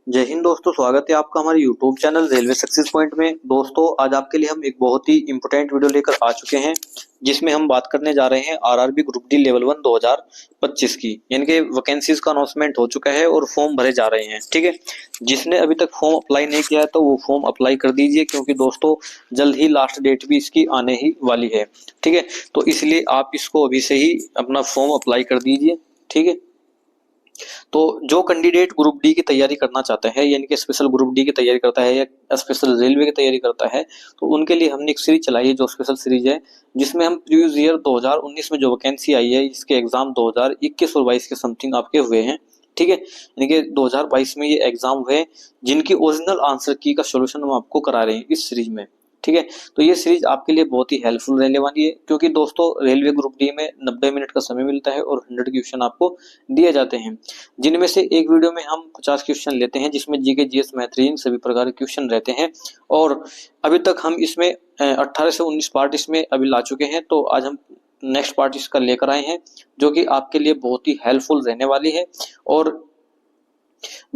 जय हिंद दोस्तों, स्वागत है आपका हमारे YouTube channel railway success point में। दोस्तों आज आपके लिए हम एक बहुत ही इंपॉर्टेंट वीडियो लेकर आ चुके हैं जिसमें हम बात करने जा रहे हैं आरआरबी ग्रुप डी लेवल 1 2025 की। यानी कि वैकेंसीज का अनाउंसमेंट हो चुका है और फॉर्म भरे जा रहे हैं। ठीक है, जिसने अभी तक फॉर्म अप्लाई नहीं किया है तो वो फॉर्म अप्लाई कर दीजिए, क्योंकि दोस्तों जल्द ही लास्ट डेट भी इसकी आने ही वाली है। ठीक है, तो इसलिए आप इसको अभी से ही अपना फॉर्म अप्लाई कर दीजिए। ठीक है, तो जो कैंडिडेट ग्रुप डी की तैयारी करना चाहते हैं, यानी कि स्पेशल ग्रुप डी की तैयारी करता है या स्पेशल रेलवे की तैयारी करता है, तो उनके लिए हमने एक सीरीज चलाई है जो स्पेशल सीरीज है, जिसमें हम प्रीवियस ईयर 2019 में जो वैकेंसी आई है इसके एग्जाम 2021 और 22 के समथिंग आपके हुए हैं। ठीक है, यानी कि 2022 में ये एग्जाम हुए जिनकी ओरिजिनल आंसर की का सोल्यूशन हम आपको करा रहे हैं इस सीरीज में। ठीक है, तो ये सीरीज आपके लिए बहुत ही हेल्पफुल रहने वाली है, क्योंकि दोस्तों रेलवे ग्रुप डी में 90 मिनट का समय मिलता है और 100 क्वेश्चन आपको दिए जाते हैं, जिनमें से एक वीडियो में हम 50 क्वेश्चन लेते हैं, जिसमें जीके जीएस मैथ रीजनिंग सभी प्रकार के क्वेश्चन रहते हैं। और अभी तक हम इसमें 18 से 19 पार्ट इसमें अभी ला चुके हैं। तो आज हम नेक्स्ट पार्ट इसका लेकर आए हैं, जो कि आपके लिए बहुत ही हेल्पफुल रहने वाली है और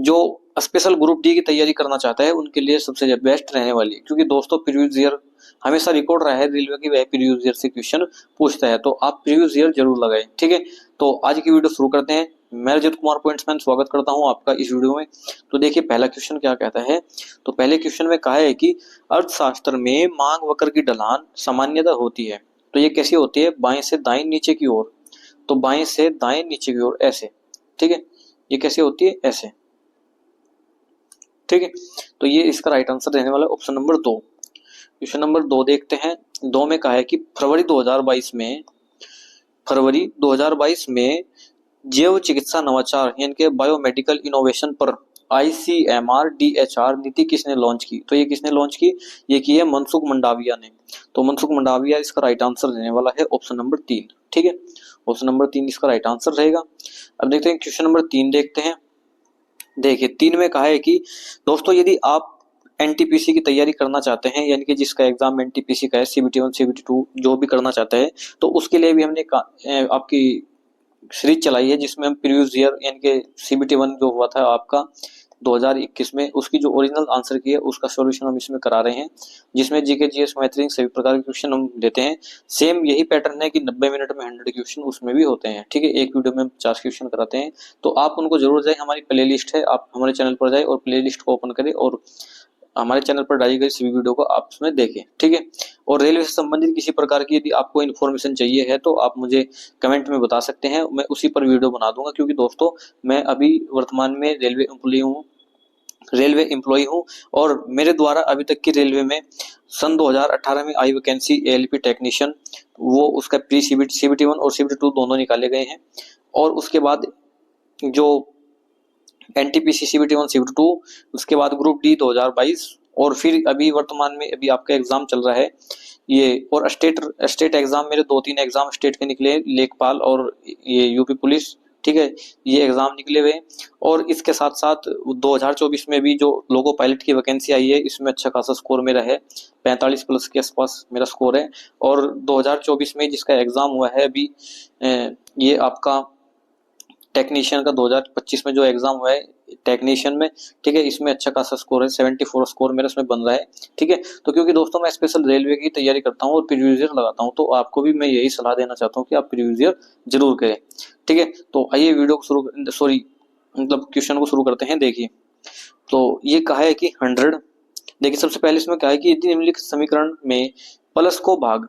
जो स्पेशल ग्रुप डी की तैयारी करना चाहता है उनके लिए सबसे बेस्ट रहने वाली है। क्योंकि दोस्तों प्रीवियस ईयर हमेशा रिकॉर्ड रहा है रेलवे की, वह प्रीवियस ईयर से क्वेश्चन पूछता है, तो आप प्रीवियस ईयर जरूर लगाएं। ठीक है, तो आज की वीडियो शुरू करते हैं। मैं रजत कुमार पॉइंट्समैन स्वागत करता हूं आपका इस वीडियो में। तो देखिए पहला क्वेश्चन क्या कहता है। तो पहले क्वेश्चन में कहा है कि अर्थशास्त्र में मांग वक्र की ढलान सामान्यतः होती है, तो ये कैसी होती है? बाएं से दाएं नीचे की ओर। तो बाएं से दाएं नीचे की ओर ऐसे। ठीक है, ये कैसे होती है? ऐसे। ठीक है, तो ये इसका राइट आंसर रहने वाला है ऑप्शन नंबर 2। क्वेश्चन नंबर 2 देखते हैं। 2 में कहा है कि फरवरी 2022 में जैव चिकित्सा नवाचार यानी कि बायोमेडिकल इनोवेशन पर ICMR DHR नीति किसने लॉन्च की? तो ये किसने लॉन्च की? ये की है मनसुख मंडाविया ने। तो मनसुख मंडाविया इसका राइट आंसर रहने वाला है ऑप्शन नंबर 3। ठीक है, ऑप्शन नंबर 3 इसका राइट आंसर रहेगा। अब देखते हैं क्वेश्चन नंबर 3 देखते हैं। देखिए 3 में कहा है कि दोस्तों यदि आप एनटीपीसी की तैयारी करना चाहते हैं, यानी कि जिसका एग्जाम एनटीपीसी का है, CBT 1 CBT 2 जो भी करना चाहते हैं, तो उसके लिए भी हमने आपकी सीरीज चलाई है, जिसमें हम प्रीवियस ईयर यानी कि CBT 1 जो हुआ था आपका 2021 में, उसकी जो ओरिजिनल आंसर की है उसका सॉल्यूशन हम इसमें करा रहे हैं, जिसमें जीके जीएस मैथ रीजनिंग सभी प्रकार के क्वेश्चन हम देते हैं। सेम यही पैटर्न है कि 90 मिनट में 100 क्वेश्चन उसमें भी होते हैं। ठीक है, एक वीडियो में 50 क्वेश्चन कराते हैं। तो आप उनको जरूर जाए, हमारी प्लेलिस्ट है, आप हमारे चैनल पर जाए और प्लेलिस्ट को ओपन करें और हमारे चैनल पर डाली गई सभी वीडियो को आप उसमें देखें। ठीक है, और रेलवे से संबंधित किसी प्रकार की यदि आपको इन्फॉर्मेशन चाहिए है तो आप मुझे कमेंट में बता सकते हैं, मैं उसी पर वीडियो बना दूंगा। क्योंकि दोस्तों मैं अभी वर्तमान में रेलवे एम्प्लॉय हूँ और मेरे द्वारा अभी तक की रेलवे में सन 2018 में आई वैकेंसी ALP टेक्नीशियन, वो उसका प्री CBT 1 और CBT 2 दोनों निकाले गए हैं। और उसके बाद जो NTPC CBT 1 CBT 2, उसके बाद ग्रुप डी 2022, और फिर अभी वर्तमान में अभी आपका एग्जाम चल रहा है ये। और स्टेट एग्जाम मेरे 2-3 एग्जाम स्टेट के निकले, लेखपाल और ये यूपी पुलिस। ठीक है, ये एग्जाम निकले हुए। और इसके साथ साथ 2024 में भी जो लोगो पायलट की वैकेंसी आई है, इसमें अच्छा खासा स्कोर मेरा है, 45 प्लस के आसपास मेरा स्कोर है। और 2024 में जिसका एग्जाम हुआ है अभी ये आपका टेक्नीशियन का 2025 में जो एग्जाम हुआ है टेक्नीशियन में, ठीक है, इसमें अच्छा खासा स्कोर है, 74 स्कोर मेरा इसमें बन रहा है। ठीक है, तो क्योंकि दोस्तों मैं स्पेशल रेलवे की तैयारी करता हूँ और प्रीवियस ईयर लगाता हूँ, तो आपको भी मैं यही सलाह देना चाहता हूँ कि आप प्रीवियस ईयर जरूर करें। ठीक है, तो आइए वीडियो को क्वेश्चन को शुरू करते हैं। देखिए तो ये कहा है कि 100। देखिए सबसे पहले इसमें कहा है कि यदि निम्नलिखित समीकरण में प्लस को भाग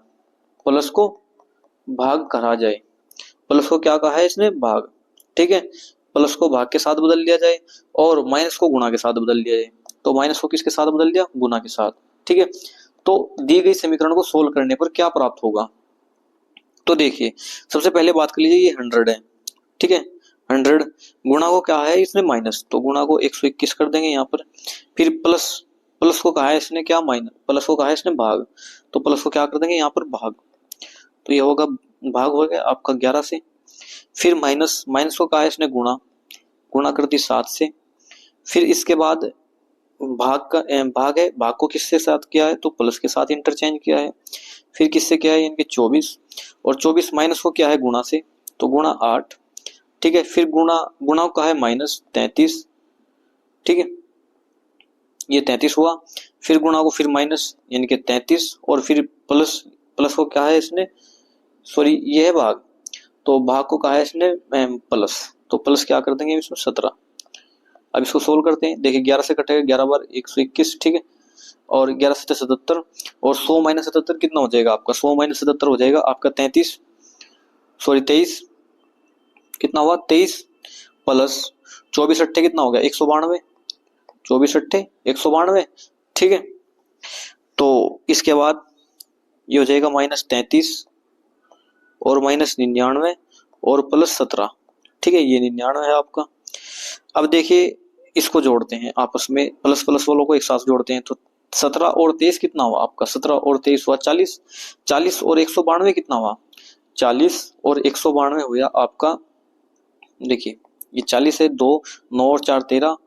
कहा जाए। प्लस को क्या कहा है इसने? भाग। ठीक है, प्लस को भाग के साथ बदल लिया जाए और माइनस को गुणा के साथ बदल लिया जाए। तो माइनस को किसके साथ बदल दिया? गुणा के साथ। ठीक है, तो दी गई समीकरण को सोल्व करने पर क्या प्राप्त होगा? तो देखिए सबसे पहले बात कर लीजिए, ये 100 है। ठीक है, 100 गुणा को क्या है इसने? माइनस, तो गुणा को 121 कर देंगे यहाँ पर। फिर प्लस को कहा है इसने क्या? माइनस। प्लस को कहा है इसने भाग, तो प्लस को क्या कर देंगे यहाँ पर? भाग। तो ये होगा भाग हो गया आपका 11 से। फिर माइनस को कहा है इसने गुणा कर दी 7 से। फिर इसके बाद भाग है, भाग को किससे साथ किया है? तो प्लस के साथ इंटरचेंज किया है। फिर किससे किया है? यानी कि 24, और 24 माइनस को क्या है? गुणा से, तो गुणा 8। ठीक है, फिर गुणा को कहा है -33। ठीक है, ये 33 हुआ, फिर गुणा को फिर माइनस यानी कि 33 और फिर प्लस, प्लस को क्या है इसने, सॉरी ये है भाग, तो भाग को कहा है इसने प्लस, तो प्लस क्या कर देंगे इसमें 17। अब इसको सोल्व करते हैं, देखिए 11 से कटेगा 11 बार 121, ठीक है, और 11 से 77 और 100 माइनस 77 कितना हो जाएगा आपका, 100 माइनस 77 हो जाएगा आपका 33, सॉरी 23, कितना हुआ 23 प्लस 24 अट्ठे कितना हो गया 192, 24 अट्ठे 192, ठीक है। तो इसके बाद ये हो जाएगा -33 और -99 और प्लस 17, ठीक है, ये 99 है आपका। अब देखिए इसको जोड़ते हैं आपस में, प्लस प्लस वालों को एक साथ जोड़ते हैं, तो 17 और 23 कितना हुआ आपका, 17 और 23 हुआ 40, 40 और 192 कितना हुआ, 40 और 192 हुआ आपका, देखिए ये 40 है, 2 9 और 4 13,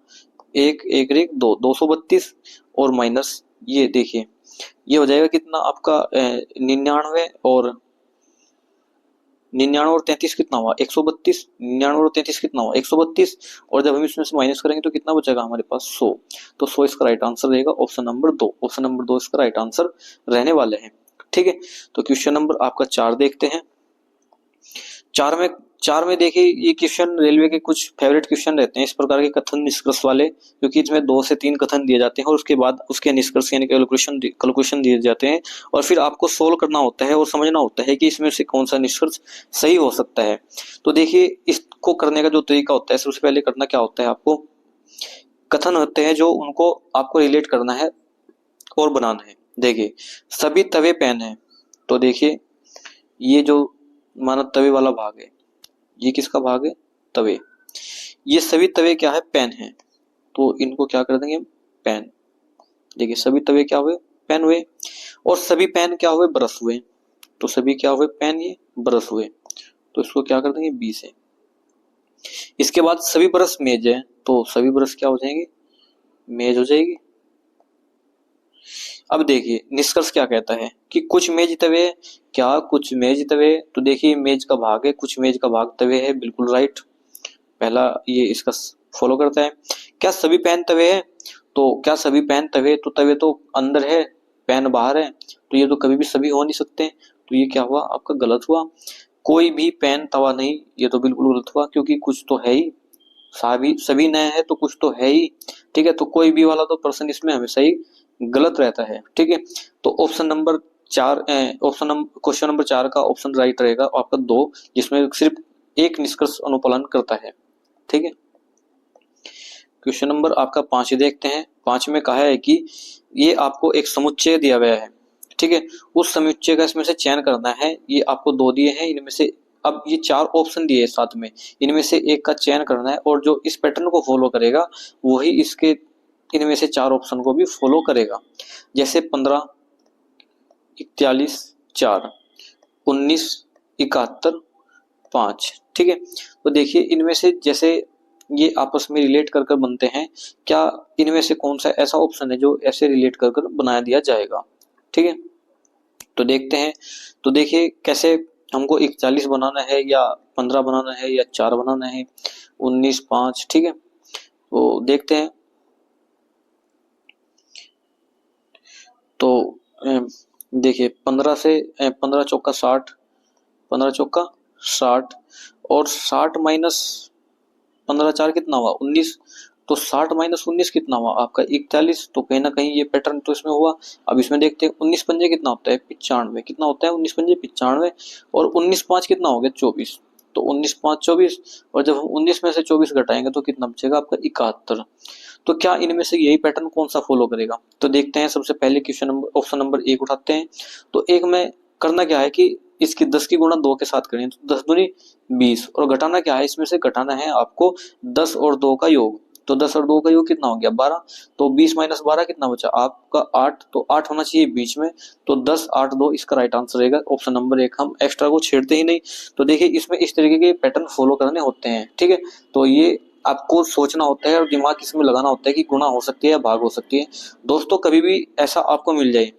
1 1 1 2 232 और माइनस ये देखिए ये हो जाएगा कितना आपका 99 और 99 और 33 कितना हुआ 132, 99 और 33 कितना हुआ 132, और जब हम इसमें से माइनस करेंगे तो कितना बचेगा हमारे पास 100, तो 100 इसका राइट आंसर रहेगा ऑप्शन नंबर 2, ऑप्शन नंबर 2 इसका राइट आंसर रहने वाले हैं, ठीक है। तो क्वेश्चन नंबर आपका 4 देखते हैं। 4 में देखिए ये क्वेश्चन रेलवे के कुछ फेवरेट क्वेश्चन रहते हैं इस प्रकार के कथन निष्कर्ष वाले, क्योंकि इसमें 2 से 3 कथन दिए जाते हैं और उसके बाद उसके निष्कर्ष यानी कैलकुलेशन दिए जाते हैं, और फिर आपको सोल्व करना होता है और समझना होता है कि इसमें से कौन सा निष्कर्ष सही हो सकता है। तो देखिए इसको करने का जो तरीका होता है, सबसे पहले करना क्या होता है, आपको कथन होते हैं जो उनको आपको रिलेट करना है और बनाना है। देखिए सभी तवे पेन है, तो देखिए ये जो माना तवे वाला भाग है, ये किसका भाग है, तवे, ये सभी तवे क्या है, पेन है, तो इनको क्या कर देंगे पेन। देखिए सभी तवे क्या हुए, पेन हुए, और सभी पेन क्या हुए, ब्रश हुए, तो सभी क्या हुए, पेन ये ब्रश हुए, तो इसको क्या कर देंगे 20 है। इसके बाद सभी ब्रश मेज है, तो सभी ब्रश क्या हो जाएंगे, मेज हो जाएगी। अब देखिए निष्कर्ष क्या कहता है कि कुछ मेज तवे, क्या कुछ मेज तवे, तो देखिए मेज का भाग है, कुछ मेज का भाग तवे है, बिल्कुल राइट, पहला ये इसका फॉलो करता है। क्या सभी पेन तवे है, तो क्या सभी पेन तवे, तो तवे तो अंदर है पेन बाहर है, तो ये तो कभी भी सभी हो नहीं सकते, तो ये क्या हुआ आपका गलत हुआ। कोई भी पेन तवा नहीं, ये तो बिल्कुल गलत हुआ, क्योंकि कुछ तो है ही, सभी नए है तो कुछ तो है ही, ठीक है, तो कोई भी वाला तो पर्सन इसमें हमेशा ही गलत रहता है, ठीक है। तो ऑप्शन नंबर 4, क्वेश्चन नंबर 4 का ऑप्शन राइट रहेगा आपका 2, जिसमें सिर्फ एक निष्कर्ष अनुपालन करता है, ठीक है। क्वेश्चन नंबर आपका 5 देखते हैं। 5 में कहा है कि ये आपको एक समुच्चय दिया गया है, ठीक है, उस समुच्चय का इसमें से चयन करना है, ये आपको 2 दिए हैं, इनमें से अब ये 4 ऑप्शन दिए साथ में, इनमें से एक का चयन करना है, और जो इस पैटर्न को फॉलो करेगा वही इसके इनमें से 4 ऑप्शन को भी फॉलो करेगा। जैसे 15 41 4 19 71 5, ठीक है। तो देखिए इनमें से जैसे ये आपस में रिलेट कर कर बनते हैं, क्या इनमें से कौन सा ऐसा ऑप्शन है जो ऐसे रिलेट कर कर बना दिया जाएगा, ठीक है। तो देखते हैं, तो देखिए कैसे हमको 41 बनाना है या 15 बनाना है या 4 बनाना है, 19 5, ठीक है। तो देखते हैं, तो देखिए 15 से 15 चौका 60, 15 चौका 60 और 60 माइनस 15 4 कितना हुआ 19, तो 60 माइनस 19 कितना हुआ आपका 41, तो कहीं ना कहीं ये पैटर्न तो इसमें हुआ। अब इसमें देखते हैं 19 पंजे कितना होता है 95, कितना होता है 19 पंजे 95, और 19 5 कितना हो गया 24, तो 19 5 24, और जब हम 19 में से 24 घटाएंगे तो कितना बचेगा आपका 71। तो क्या इनमें से यही पैटर्न कौन सा फॉलो करेगा, तो देखते हैं। सबसे पहले क्वेश्चन नंबर ऑप्शन नंबर 1 उठाते हैं, तो एक में करना क्या है कि इसकी 10 की गुणा 2 के साथ करें, तो 10 दूनी 20, और घटाना क्या है, इसमें से घटाना है आपको 10 और 2 का योग, तो 10 और 2 का योग कितना हो गया 12, तो 20 माइनस 12 कितना बचा आपका 8, तो 8 होना चाहिए बीच में, तो 10 8 2 इसका राइट आंसर रहेगा ऑप्शन नंबर 1। हम एक्स्ट्रा को छेड़ते ही नहीं, तो देखिए इसमें इस तरीके के पैटर्न फॉलो करने होते हैं, ठीक है। तो ये आपको सोचना होता है और दिमाग इसमें लगाना होता है कि गुणा हो सकती है या भाग हो सकती है। दोस्तों कभी भी ऐसा आपको मिल जाए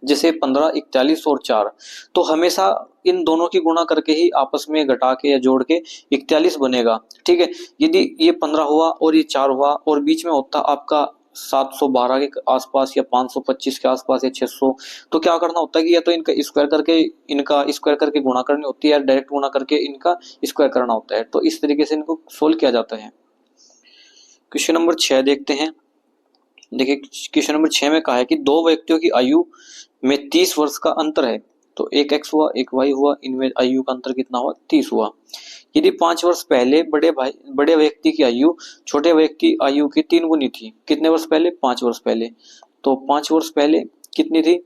जैसे 15 41 और 4, तो हमेशा इन दोनों की गुणा करके ही आपस में घटा के या जोड़ के 41 बनेगा, ठीक है। यदि ये 15 हुआ और ये 4 हुआ और बीच में होता आपका 712 के आसपास या 525 के आसपास या 600, तो क्या करना होता है कि या तो इनका स्क्वायर करके गुणा करनी होती है या डायरेक्ट गुणा करके इनका स्क्वायर करना होता है। तो इस तरीके से इनको सोल्व किया जाता है। क्वेश्चन नंबर 6 देखते हैं। देखिए क्वेश्चन नंबर 6 में कहा है कि दो व्यक्तियों की आयु में 30 वर्ष का अंतर है। तो एक x हुआ एक y हुआ, इनमें आयु का अंतर कितना हुआ 30 हुआ। यदि 5 वर्ष पहले बड़े व्यक्ति की आयु छोटे व्यक्ति आयु की 3 गुनी थी। कितने वर्ष पहले? 5 वर्ष पहले। तो 5 वर्ष पहले कितनी थी?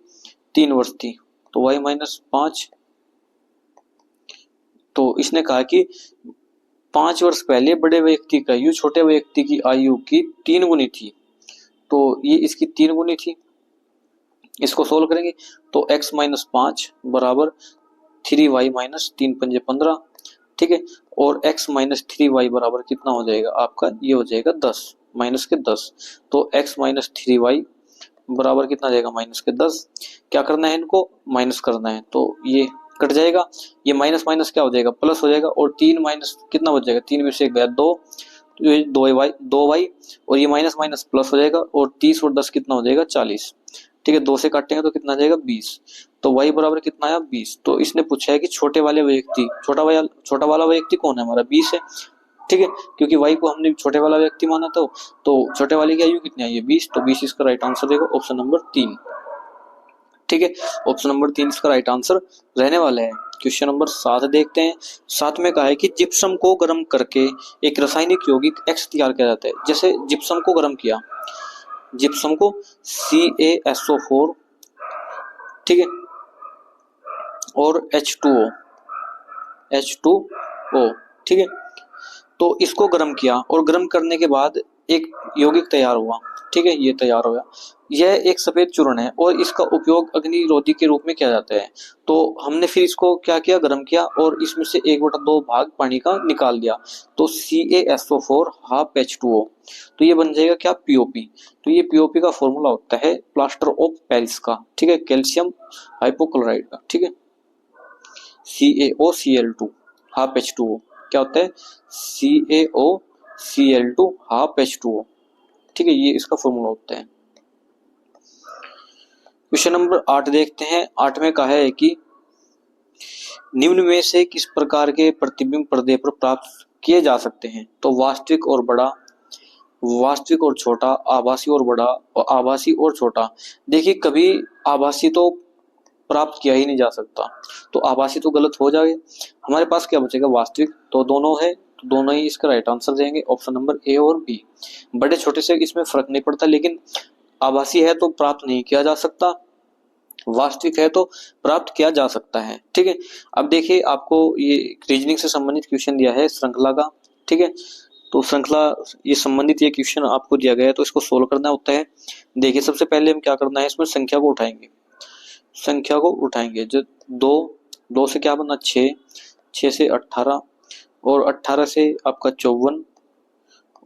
3 वर्ष थी। तो y माइनस 5। तो इसने कहा कि 5 वर्ष पहले बड़े व्यक्ति की आयु छोटे व्यक्ति की आयु की 3 गुनी थी। तो ये इसकी 3 गुनी थी। इसको सोल्व करेंगे तो x माइनस 5 बराबर 3y माइनस 3 पंजे 15, ठीक है। और x माइनस 3y बराबर कितना हो जाएगा आपका? ये हो जाएगा 10, माइनस के 10। तो x माइनस 3y बराबर कितना आ जाएगा? माइनस के 10। क्या करना है? इनको माइनस करना है। तो ये कट जाएगा, ये माइनस माइनस क्या हो जाएगा? प्लस हो जाएगा। और 3 माइनस कितना बच जाएगा? 3 में से 1 गया 2, तो ये 2y और ये माइनस माइनस प्लस हो जाएगा। और 30 और 10 कितना हो जाएगा? 40, ठीक है। 2 से काटेंगे तो कितना आ जाएगा? 20। तो y बराबर कितना आया? 20। तो इसने पूछा है कि छोटा वाला व्यक्ति कौन है? हमारा 20 है, ठीक है। क्योंकि y को हमने छोटे वाला व्यक्ति माना तो छोटे वाले की आयु कितनी आई है? 20। तो 20 इसका राइट आंसर देगा ऑप्शन नंबर 3, ठीक है। ऑप्शन नंबर 3 इसका राइट आंसर रहने वाला है। क्वेश्चन नंबर 7 देखते हैं। 7 में कहा है कि जिप्सम को गर्म करके एक रासायनिक यौगिक X तैयार किया जाता है। जैसे जिप्सम को गर्म किया, जिप्सम को CaSO4, ठीक है, और H2O, ठीक है। तो इसको गर्म किया और गर्म करने के बाद एक यौगिक तैयार हुआ, ठीक है। ये तैयार हो गया। यह एक सफेद चूर्ण है और इसका उपयोग अग्निरोधी के रूप में किया जाता है। तो हमने फिर इसको क्या किया? गर्म किया और इसमें से 1/2 भाग पानी का निकाल दिया। तो CaSO4 हाफ H2O, तो ये बन जाएगा क्या? POP। तो ये POP का फॉर्मूला होता है प्लास्टर ऑफ पेरिस का, ठीक है, कैल्शियम हाइपोक्लोराइड का, ठीक है। CaOCl2 हाफ H2O क्या होता है? CaOCl2 हाफ H2O, ठीक है। ये इसका फॉर्मूला होता है। क्वेश्चन नंबर 8 देखते हैं। 8 में कहा है कि निम्न में से किस प्रकार के प्रतिबिंब पर्दे पर प्राप्त किए जा सकते हैं? तो वास्तविक और बड़ा, वास्तविक और छोटा, आभासी और बड़ा, और आभासी और छोटा। देखिए कभी आभासी तो प्राप्त किया ही नहीं जा सकता, तो आभासी तो गलत हो जाएगा। हमारे पास क्या बचेगा? वास्तविक। तो दोनों है, तो दोनों ही इसका राइट आंसर देंगे ऑप्शन नंबर A और B। बड़े छोटे से इसमें फर्क नहीं पड़ता, लेकिन आभासी है तो प्राप्त नहीं किया जा सकता, वास्तविक है तो प्राप्त किया जा सकता है, ठीक है। अब देखिए आपको ये रीजनिंग से संबंधित क्वेश्चन दिया है श्रृंखला का, ठीक है। तो श्रृंखला ये संबंधित ये क्वेश्चन आपको दिया गया है, तो इसको सोल्व करना होता है। देखिए सबसे पहले हम क्या करना है, इसमें संख्या को उठाएंगे, संख्या को उठाएंगे। जो 2 से क्या बना? 6 से 18, और 18 से आपका 54,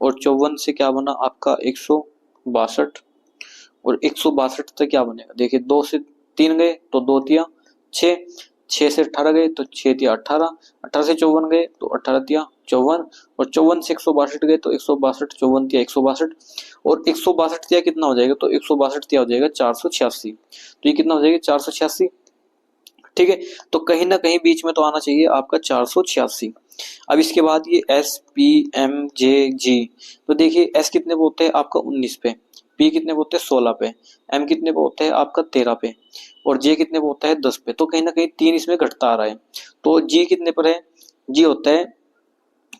और 54 से क्या बना आपका 162, और 162 तक क्या बनेगा? देखिए 2 से 3 गए तो 2 तिया 6, 6 से 18 गए तो 6 तिया 18, 18 से 54 गए तो 18 तिया 54, और 54 से 162 गए तो 162, 54 तिया 162, और 162 तिया कितना हो जाएगा? तो 162 तिया हो जाएगा 486। तो ये कितना हो जाएगा? 486, ठीक है। तो कहीं ना कहीं बीच में तो आना चाहिए आपका 486। अब इसके बाद ये SPMJG, तो देखिए S कितने पे होते हैं आपका? 19 पे, P कितने पे होते हैं? 16 पे, M कितने पे होते हैं आपका? 13 पे, और J कितने पे होता है? 10 पे। तो कहीं ना कहीं 3 इसमें घटता आ रहा है। तो G कितने पर है? G होता है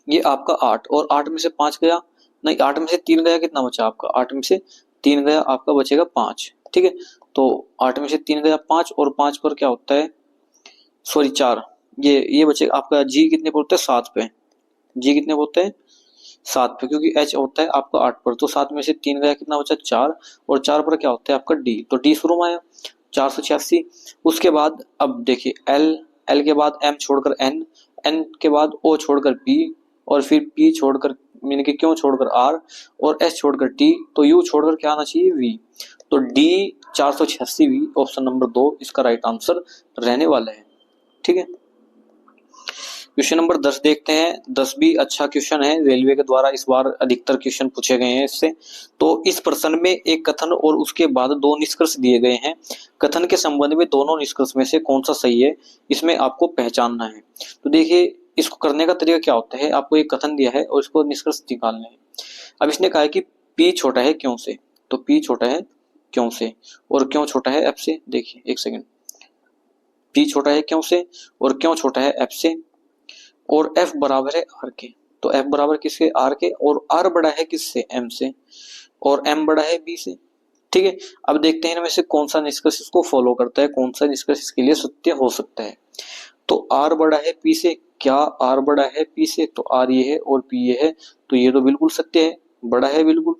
ये आपका 8, और 8 में से 5 गया, नहीं 8 में से 3 गया, कितना बचा आपका? 8 में से 3 गया आपका बचेगा 5, ठीक है। तो 8 में से 3 गया 5, और 5 पर क्या होता है? सॉरी 4, ये बचेगा आपका। G कितने पर होता है? 7 पे, G कितने पर होता है? 7 पे, क्योंकि H होता है आपका 8 पर। तो 7 में से 3 गया, कितना बचा? 4, और 4 पर क्या होता है आपका? D। तो D शुरू में आया 486। उसके बाद अब देखिए L के बाद M छोड़कर N के बाद O छोड़कर P, और फिर P छोड़कर मीन के क्यों छोड़कर R, और S छोड़कर T, तो U छोड़कर क्या आना चाहिए? V। तो D 486V ऑप्शन नंबर 2 इसका राइट आंसर रहने वाला है, ठीक है। क्वेश्चन नंबर 10 देखते हैं। 10 भी अच्छा क्वेश्चन है, रेलवे के द्वारा इस बार अधिकतर क्वेश्चन पूछे गए हैं इससे। तो इस प्रश्न में एक कथन और उसके बाद दो निष्कर्ष दिए गए हैं। कथन के संबंध में दोनों निष्कर्ष में से कौन सा सही है, इसमें आपको पहचानना है। तो देखिए इसको करने का तरीका क्या होता है, आपको एक कथन दिया है और इसको निष्कर्ष निकालने हैं। अब इसने कहा है कि P छोटा है क्यों से, तो P छोटा है क्यों से, और क्यों छोटा है F से। देखिए एक सेकंड, P छोटा है क्यों से और क्यों छोटा है F से, और F बराबर है R के। तो F बराबर किसके, R के, और R बड़ा है किससे, M से, और M बड़ा है B से। ठीक है, अब देखते हैं इनमें से कौन सा निष्कर्ष इसको फॉलो करता है, कौन सा निष्कर्ष इसके लिए सत्य हो सकता है। तो R बड़ा है P से, क्या R बड़ा है P से, तो R ये है और P ये है, तो ये तो बिल्कुल सत्य है, बड़ा है बिल्कुल।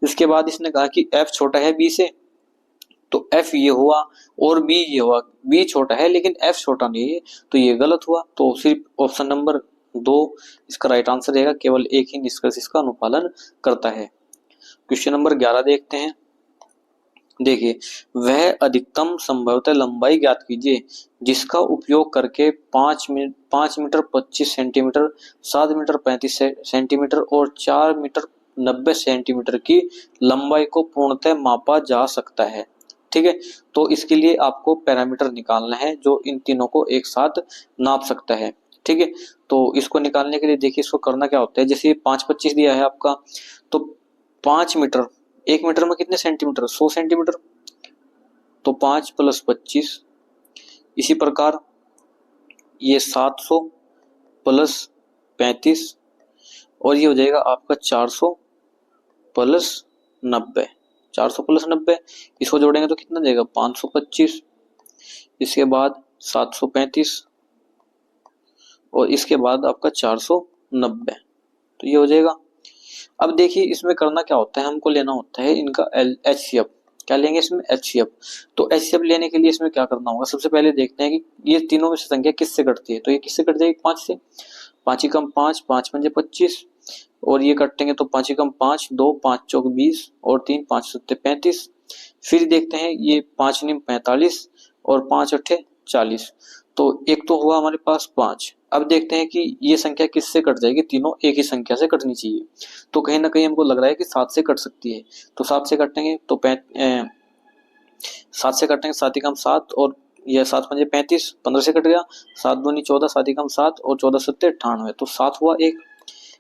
इसके बाद इसने कहा कि F छोटा है B से, तो F ये हुआ और B ये हुआ। B छोटा है लेकिन F छोटा नहीं है, तो ये गलत हुआ। तो सिर्फ ऑप्शन नंबर 2 इसका राइट आंसर रहेगा, केवल एक ही निष्कर्ष इसका अनुपालन करता है। क्वेश्चन नंबर 11 देखते हैं। देखिए, वह अधिकतम संभवतः लंबाई ज्ञात कीजिए जिसका उपयोग करके 5 मीटर 25 सेंटीमीटर, 7 मीटर 35 सेंटीमीटर और 4 मीटर 90 सेंटीमीटर की लंबाई को पूर्णतः मापा जा सकता है। ठीक है, तो इसके लिए आपको पैरामीटर निकालना है जो इन तीनों को एक साथ नाप सकता है। ठीक है, तो इसको निकालने के लिए देखिए इसको करना क्या होता है। जैसे 5-25 दिया है आपका, तो 5 मीटर, 1 मीटर में कितने सेंटीमीटर, 100 सेंटीमीटर, तो 5 + 25। इसी प्रकार ये 700 + 35 और ये हो जाएगा आपका 400 + 90। 400 + 90 इसको जोड़ेंगे तो कितना देगा, 525। इसके बाद 735 और इसके बाद आपका 490, तो ये हो जाएगा। अब देखिए इसमें करना क्या होता है, हमको लेना होता है इनका HCF। क्या लेंगे इसमें, HCF। तो HCF लेने के लिए इसमें क्या करना होगा, सबसे पहले देखते हैं कि ये तीनों में से संख्या किससे कटती है। तो ये किससे कट जाएगी, 5 से। 5 × 5, 5 × 5 = 25, और ये कटेंगे तो 5 × 5 2, 5 × 4 20 और 3 5 × 7 35। फिर देखते हैं ये 5 × 9 45 और 5 × 8 40। तो एक तो हुआ हमारे पास 5। अब देखते हैं कि ये संख्या किससे कट जाएगी, तीनों एक ही संख्या से कटनी चाहिए। तो कहीं ना कहीं हमको लग रहा है कि 7 से कट सकती है। तो 7 से कटेंगे तो 7 से कटेंगे, 7 × 7 और यह 7 × 5 = 35, 15 से कट गया, 7 × 2 = 14, 7 × 7 और 14 × 7 = 98, तो 7 हुआ एक।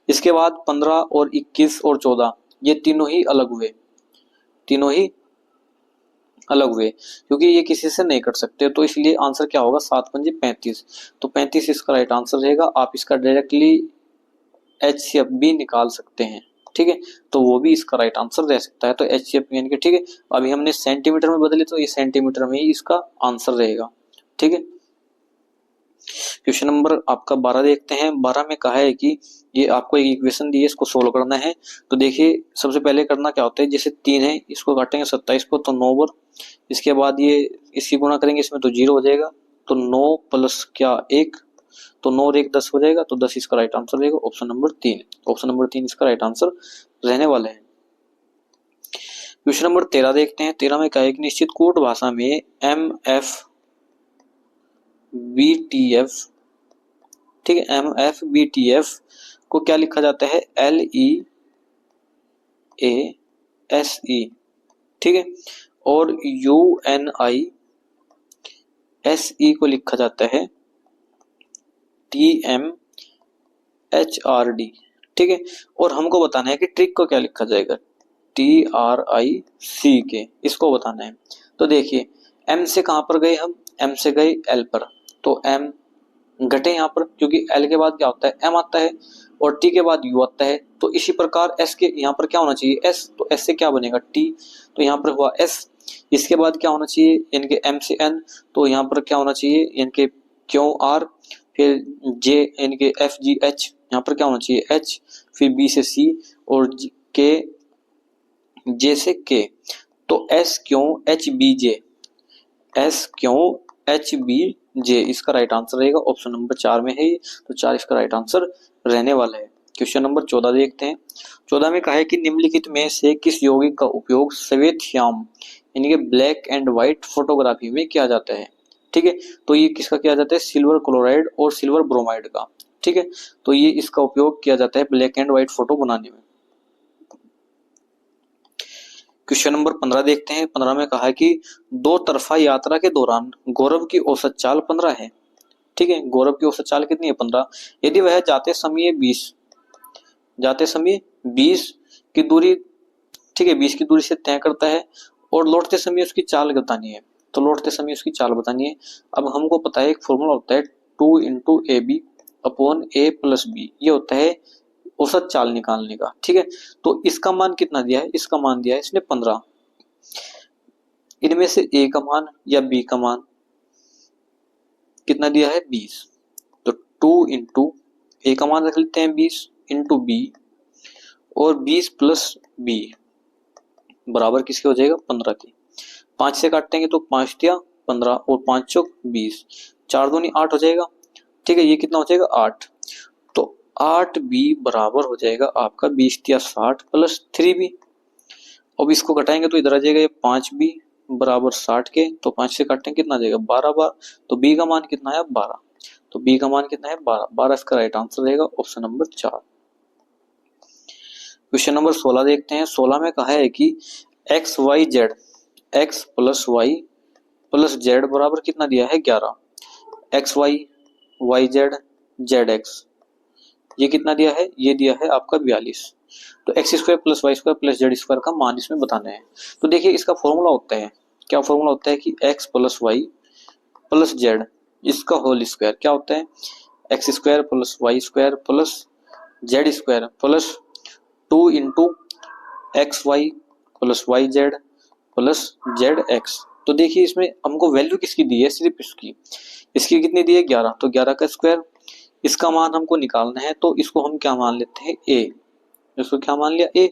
इसके बाद 15 और 21 और 14 ये तीनों ही अलग हुए, तीनों ही अलग हुए क्योंकि ये किसी से नहीं कट सकते। तो इसलिए आंसर क्या होगा, 7 × 5 = 35, तो 35 इसका राइट आंसर रहेगा। आप इसका डायरेक्टली HCF भी निकाल सकते हैं। ठीक है, तो वो भी इसका राइट आंसर रह सकता है। तो HCF यानी कि, ठीक है, अभी हमने सेंटीमीटर में बदले तो ये सेंटीमीटर में ही इसका आंसर रहेगा। ठीक है, क्वेश्चन नंबर आपका 12 देखते हैं। 12 में कहा है कि ये आपको एक इक्वेशन दी है, इसको सोल्व करना है। तो देखिए सबसे पहले करना क्या होता है, जैसे 3 है इसको काटेंगे 27 को, तो 9 बार। इसके बाद ये इसकी गुणा करेंगे इसमें, तो 0 हो जाएगा, तो 9 + क्या 1, तो 9 और 1 10 हो जाएगा, तो 10 इसका राइट आंसर रहेगा, ऑप्शन नंबर 3। ऑप्शन नंबर 3 इसका राइट आंसर रहने वाला है। क्वेश्चन नंबर 13 देखते हैं। 13 में कहा है कि निश्चित कोड भाषा में MFBTF, ठीक है, MFBTF को क्या लिखा जाता है, LEASE, ठीक है, और UNISE को लिखा जाता है TMHRD, ठीक है। और हमको बताना है कि ट्रिक को क्या लिखा जाएगा, TRICK, इसको बताना है। तो देखिए M से कहां पर गए हम, M से गए L पर, तो M घटे यहाँ पर, क्योंकि L के बाद क्या होता है, M आता है, और T के बाद U आता है। तो इसी प्रकार S के यहाँ पर क्या होना चाहिए, S, तो S से क्या बनेगा T, तो यहाँ पर हुआ S। इसके बाद क्या होना चाहिए, इनके M से N, तो यहाँ पर क्या होना चाहिए, इनके QR, फिर J, इनके FGH, यहाँ पर क्या होना चाहिए H, फिर B से C और K, J से K, तो S क्यों HBJ, S क्यों HBJ, इसका राइट आंसर रहेगा, ऑप्शन नंबर 4 में है, तो 4 इसका राइट आंसर रहने वाला है। क्वेश्चन नंबर 14 देखते हैं। 14 में कहा है कि निम्नलिखित में से किस यौगिक का उपयोग श्वेत श्याम यानी कि ब्लैक एंड व्हाइट फोटोग्राफी में किया जाता है। ठीक है, तो ये किसका किया जाता है, सिल्वर क्लोराइड और सिल्वर ब्रोमाइड का। ठीक है, तो ये इसका उपयोग किया जाता है ब्लैक एंड व्हाइट फोटो बनाने में। क्वेश्चन नंबर 15 देखते हैं। 15 में कहा है कि दो तरफा यात्रा के दौरान गौरव की औसत चाल 15 है। ठीक है, गौरव की औसत चाल कितनी है? 15। यदि वह जाते समय 20 की दूरी, ठीक है, 20 की दूरी से तय करता है और लौटते समय उसकी चाल बतानी है, तो लौटते समय उसकी चाल बतानी है। अब हमको पता है एक फॉर्मूला होता है 2 into A B upon A plus B, ये होता है औसत चाल निकालने का। ठीक है, तो इसका मान कितना दिया है? इसका मान दिया है इसने 15। इनमें से ए का मान या बी का मान कितना दिया है? 20। तो 2 इंटू ए का मान रख लेते हैं 20 इंटू बी, और 20 प्लस बी बराबर किसके हो जाएगा? 15 की। 5 से काटेंगे तो 5 दिया 15 और 5 चौक 20, 4 दूनी 8 हो जाएगा। ठीक है, ये कितना हो जाएगा? 8। तो 8 बी बराबर हो जाएगा आपका 20 दिया 60 प्लस 3 बी। अब इसको घटाएंगे तो इधर आ जाएगा ये 5 बी बराबर 60 के, तो 5 से काटेंगे कितना आ जाएगा? 12 बार। तो बी का मान कितना है? 12। तो बी का मान कितना है? 12। 12 इसका राइट आंसर रहेगा ऑप्शन नंबर 4। क्वेश्चन नंबर 16 देखते हैं। 16 में कहा है कि x y z, x plus y plus z बराबर कितना दिया है? 11। X y, y z, z x, ये कितना दिया है? ये दिया है आपका 42। तो x square plus y square plus z square का मान इसमें बताना है। तो देखिए इसका फॉर्मूला होता है, क्या फॉर्मूला होता है कि x plus y plus z इसका होल स्क्वायर क्या होता है? X square plus y square plus z square plus 2 into x y plus y z plus z x. तो देखिए इसमें हमको वैल्यू किसकी दी है? सिर्फ इसकी कितनी दी है? 11। तो 11 का स्क्वायर, इसका मान हमको निकालना है, तो इसको हम क्या मान लेते हैं? ए। इसको क्या मान लिया? ए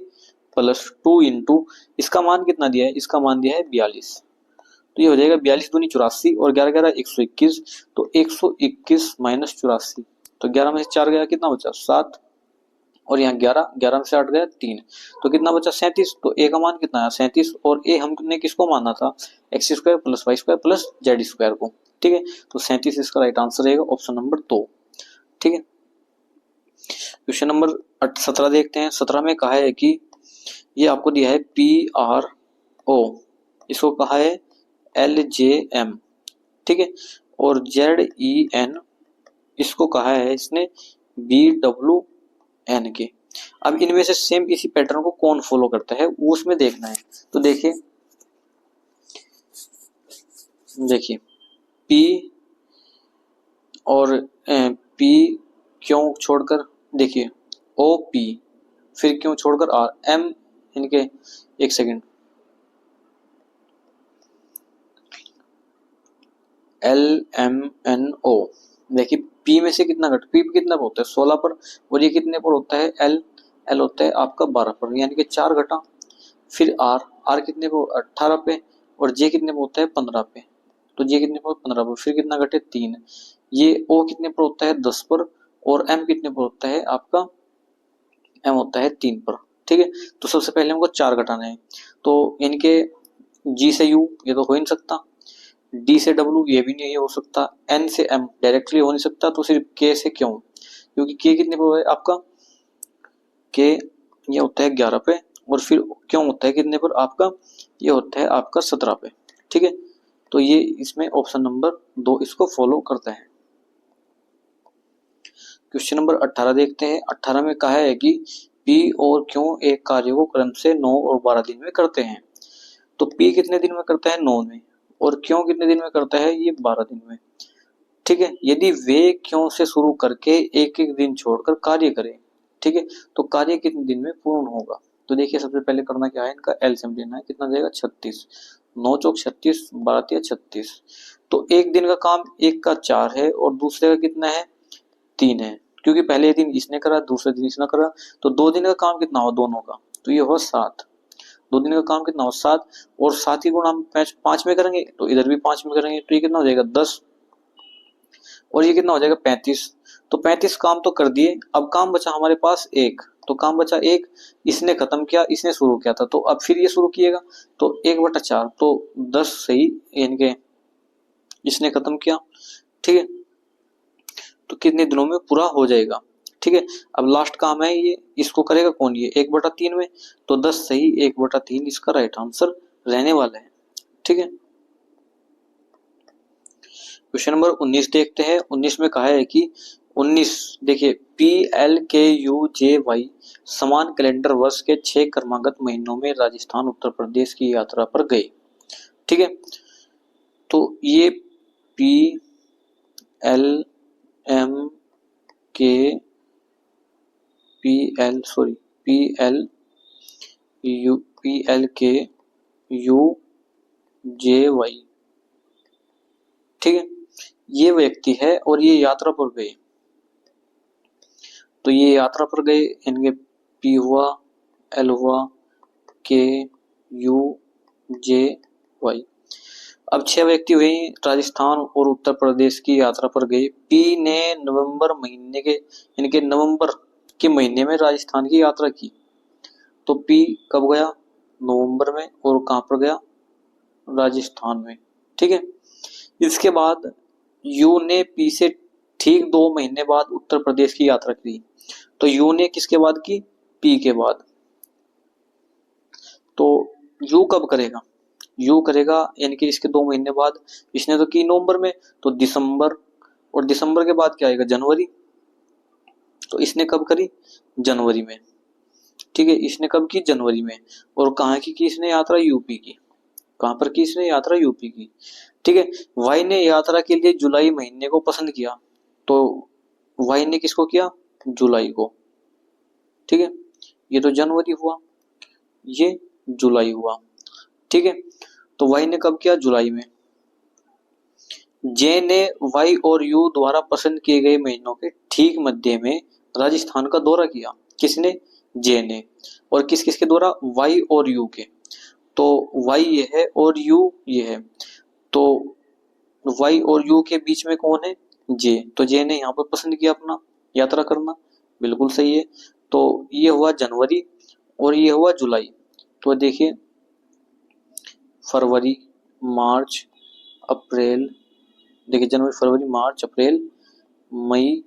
प्लस 2 इंटू इसका मान कितना दिया है? इसका मान दिया है 42। तो ये हो जाएगा 42 दूनी 84 और 11 11 121। तो 121 माइनस 84, तो 11 में से 4 गया कितना बचा? 7, और यहाँ 11, 11 में से 8 गया 3, तो कितना बचा? 37। तो ए का मान कितना है? 37। और ए हमने किसको माना था? X square plus y square plus z square को। ठीक है, तो 37 इसका राइट आंसर रहेगा ऑप्शन नंबर 2। ठीक है, क्वेश्चन नंबर 17 देखते हैं। 17 में कहा है कि ये आपको दिया है पी आर ओ, इसको कहा है एल जे एम। ठीक है, और जेड ई एन इसको कहा है इसने बी डब्ल्यू एन के। अब इनमें से सेम इसी पैटर्न को कौन फॉलो करता है वो उसमें देखना है। तो देखिए पी और पी क्यों छोड़कर, देखिए ओ पी, फिर क्यों छोड़कर आर एम, इनके एक second, L M N O. देखिए पी में से कितना घट, पी पे कितना पर होता है? 16 पर, और ये कितने पर होता है? एल, एल होता है आपका 12 पर, यानी कि 4 घटा। फिर आर, आर कितने पर? 18 पे, और जे कितने पर होता है? 15 पे, तो जे कितने पर? 15 पर। फिर कितना घटे? 3। ये ओ कितने पर होता है? 10 पर, और एम कितने पर होता है आपका? एम होता है 3 पर। ठीक है, तो सबसे पहले हमको 4 घटाना है, तो इनके जी से यू ये तो हो ही नहीं सकता, डी से डब्ल्यू ये भी नहीं हो सकता, एन से एम डायरेक्टली हो नहीं सकता, तो सिर्फ के से क्यों, क्योंकि के कितने पर है आपका? के ये होता है 11 पे, और फिर क्यों होता है कितने पर आपका? ये होता है आपका 17 पे। ठीक है, तो ये इसमें ऑप्शन नंबर 2 इसको फॉलो करता है। क्वेश्चन नंबर 18 देखते हैं। 18 में कहा है कि पी और क्यों एक कार्य को क्रम से 9 और 12 दिन में करते हैं। तो पी कितने दिन में करता है? 9 में, और क्यों कितने दिन में करता है? ये 12 दिन में। ठीक है, यदि वे क्यों से शुरू करके एक एक दिन छोड़कर कार्य करें, ठीक है, तो कार्य कितने दिन में पूर्ण होगा? तो देखिए सबसे पहले करना क्या है, इनका एलसीएम लेना है। कितना जाएगा? 36, 9 चौक 36, 12 36। तो एक दिन का काम एक का 4 है और दूसरे का कितना है? 3 है, क्योंकि पहले दिन इसने करा दूसरे दिन इसने करा, तो 2 दिन का काम कितना हो दोनों का? तो ये हुआ 7। 2 दिन का काम कितना हो? 7, और 7 की गुणा हम 5 में करेंगे, तो इधर भी 5 में करेंगे, तो ये कितना हो जाएगा? 10, और ये कितना हो जाएगा? 35। तो 35 काम तो कर दिए, अब काम बचा हमारे पास एक, तो काम बचा एक, इसने खत्म किया, इसने शुरू किया था, तो अब फिर ये शुरू किएगा, तो 1/4, तो 10 सही, यानी कि इसने खत्म किया। ठीक है, तो कितने दिनों में पूरा हो जाएगा। ठीक है, अब लास्ट काम है ये, इसको करेगा कौन, ये 1/3 में, तो 10 सही 1/3 इसका राइट आंसर रहने वाला है। ठीक है, क्वेश्चन नंबर 19 देखते हैं। 19 में कहा है कि 19 देखिए PLKUJY समान कैलेंडर वर्ष के 6 क्रमागत महीनों में राजस्थान उत्तर प्रदेश की यात्रा पर गए। ठीक है, तो ये PLKUJY, ठीक है, ये व्यक्ति है और ये यात्रा पर गए। तो ये यात्रा पर गए, इनके P हुआ, L हुआ, KUJY। अब 6 व्यक्ति हुए राजस्थान और उत्तर प्रदेश की यात्रा पर गए। P ने नवंबर महीने के, इनके नवंबर के महीने में राजस्थान की यात्रा की। तो P कब गया, नवंबर में, और कहां पर गया, राजस्थान में। ठीक है, इसके बाद U ने P से ठीक 2 महीने बाद उत्तर प्रदेश की यात्रा की। तो U ने किसके बाद की, P के बाद। तो U कब करेगा, U करेगा यानी कि इसके 2 महीने बाद। इसने तो की नवंबर में, तो दिसंबर, और दिसंबर के बाद क्या आएगा, जनवरी। तो इसने कब करी, जनवरी में। ठीक है, इसने कब की, जनवरी में। और कहाँ की इसने यात्रा, यूपी की। कहां पर की इसने यात्रा, यूपी की। ठीक है, वाई ने यात्रा के लिए जुलाई महीने को पसंद किया। तो वाई ने किसको किया, जुलाई को। ठीक है, ये तो जनवरी हुआ, ये जुलाई हुआ। ठीक है, तो वाई ने कब किया, जुलाई में। जे ने वाई और यू द्वारा पसंद किए गए महीनों के ठीक मध्य में राजस्थान का दौरा किया। किसने, जे ने। और किस किस के द्वारा, वाई और यू के। तो वाई ये है और यू ये है, तो वाई और यू के बीच में कौन है, जे। तो जे ने यहाँ पर पसंद किया अपना यात्रा करना, बिल्कुल सही है। तो ये हुआ जनवरी और ये हुआ जुलाई। तो देखिए फरवरी, मार्च, अप्रैल, देखिए जनवरी, फरवरी, मार्च, अप्रैल, मई,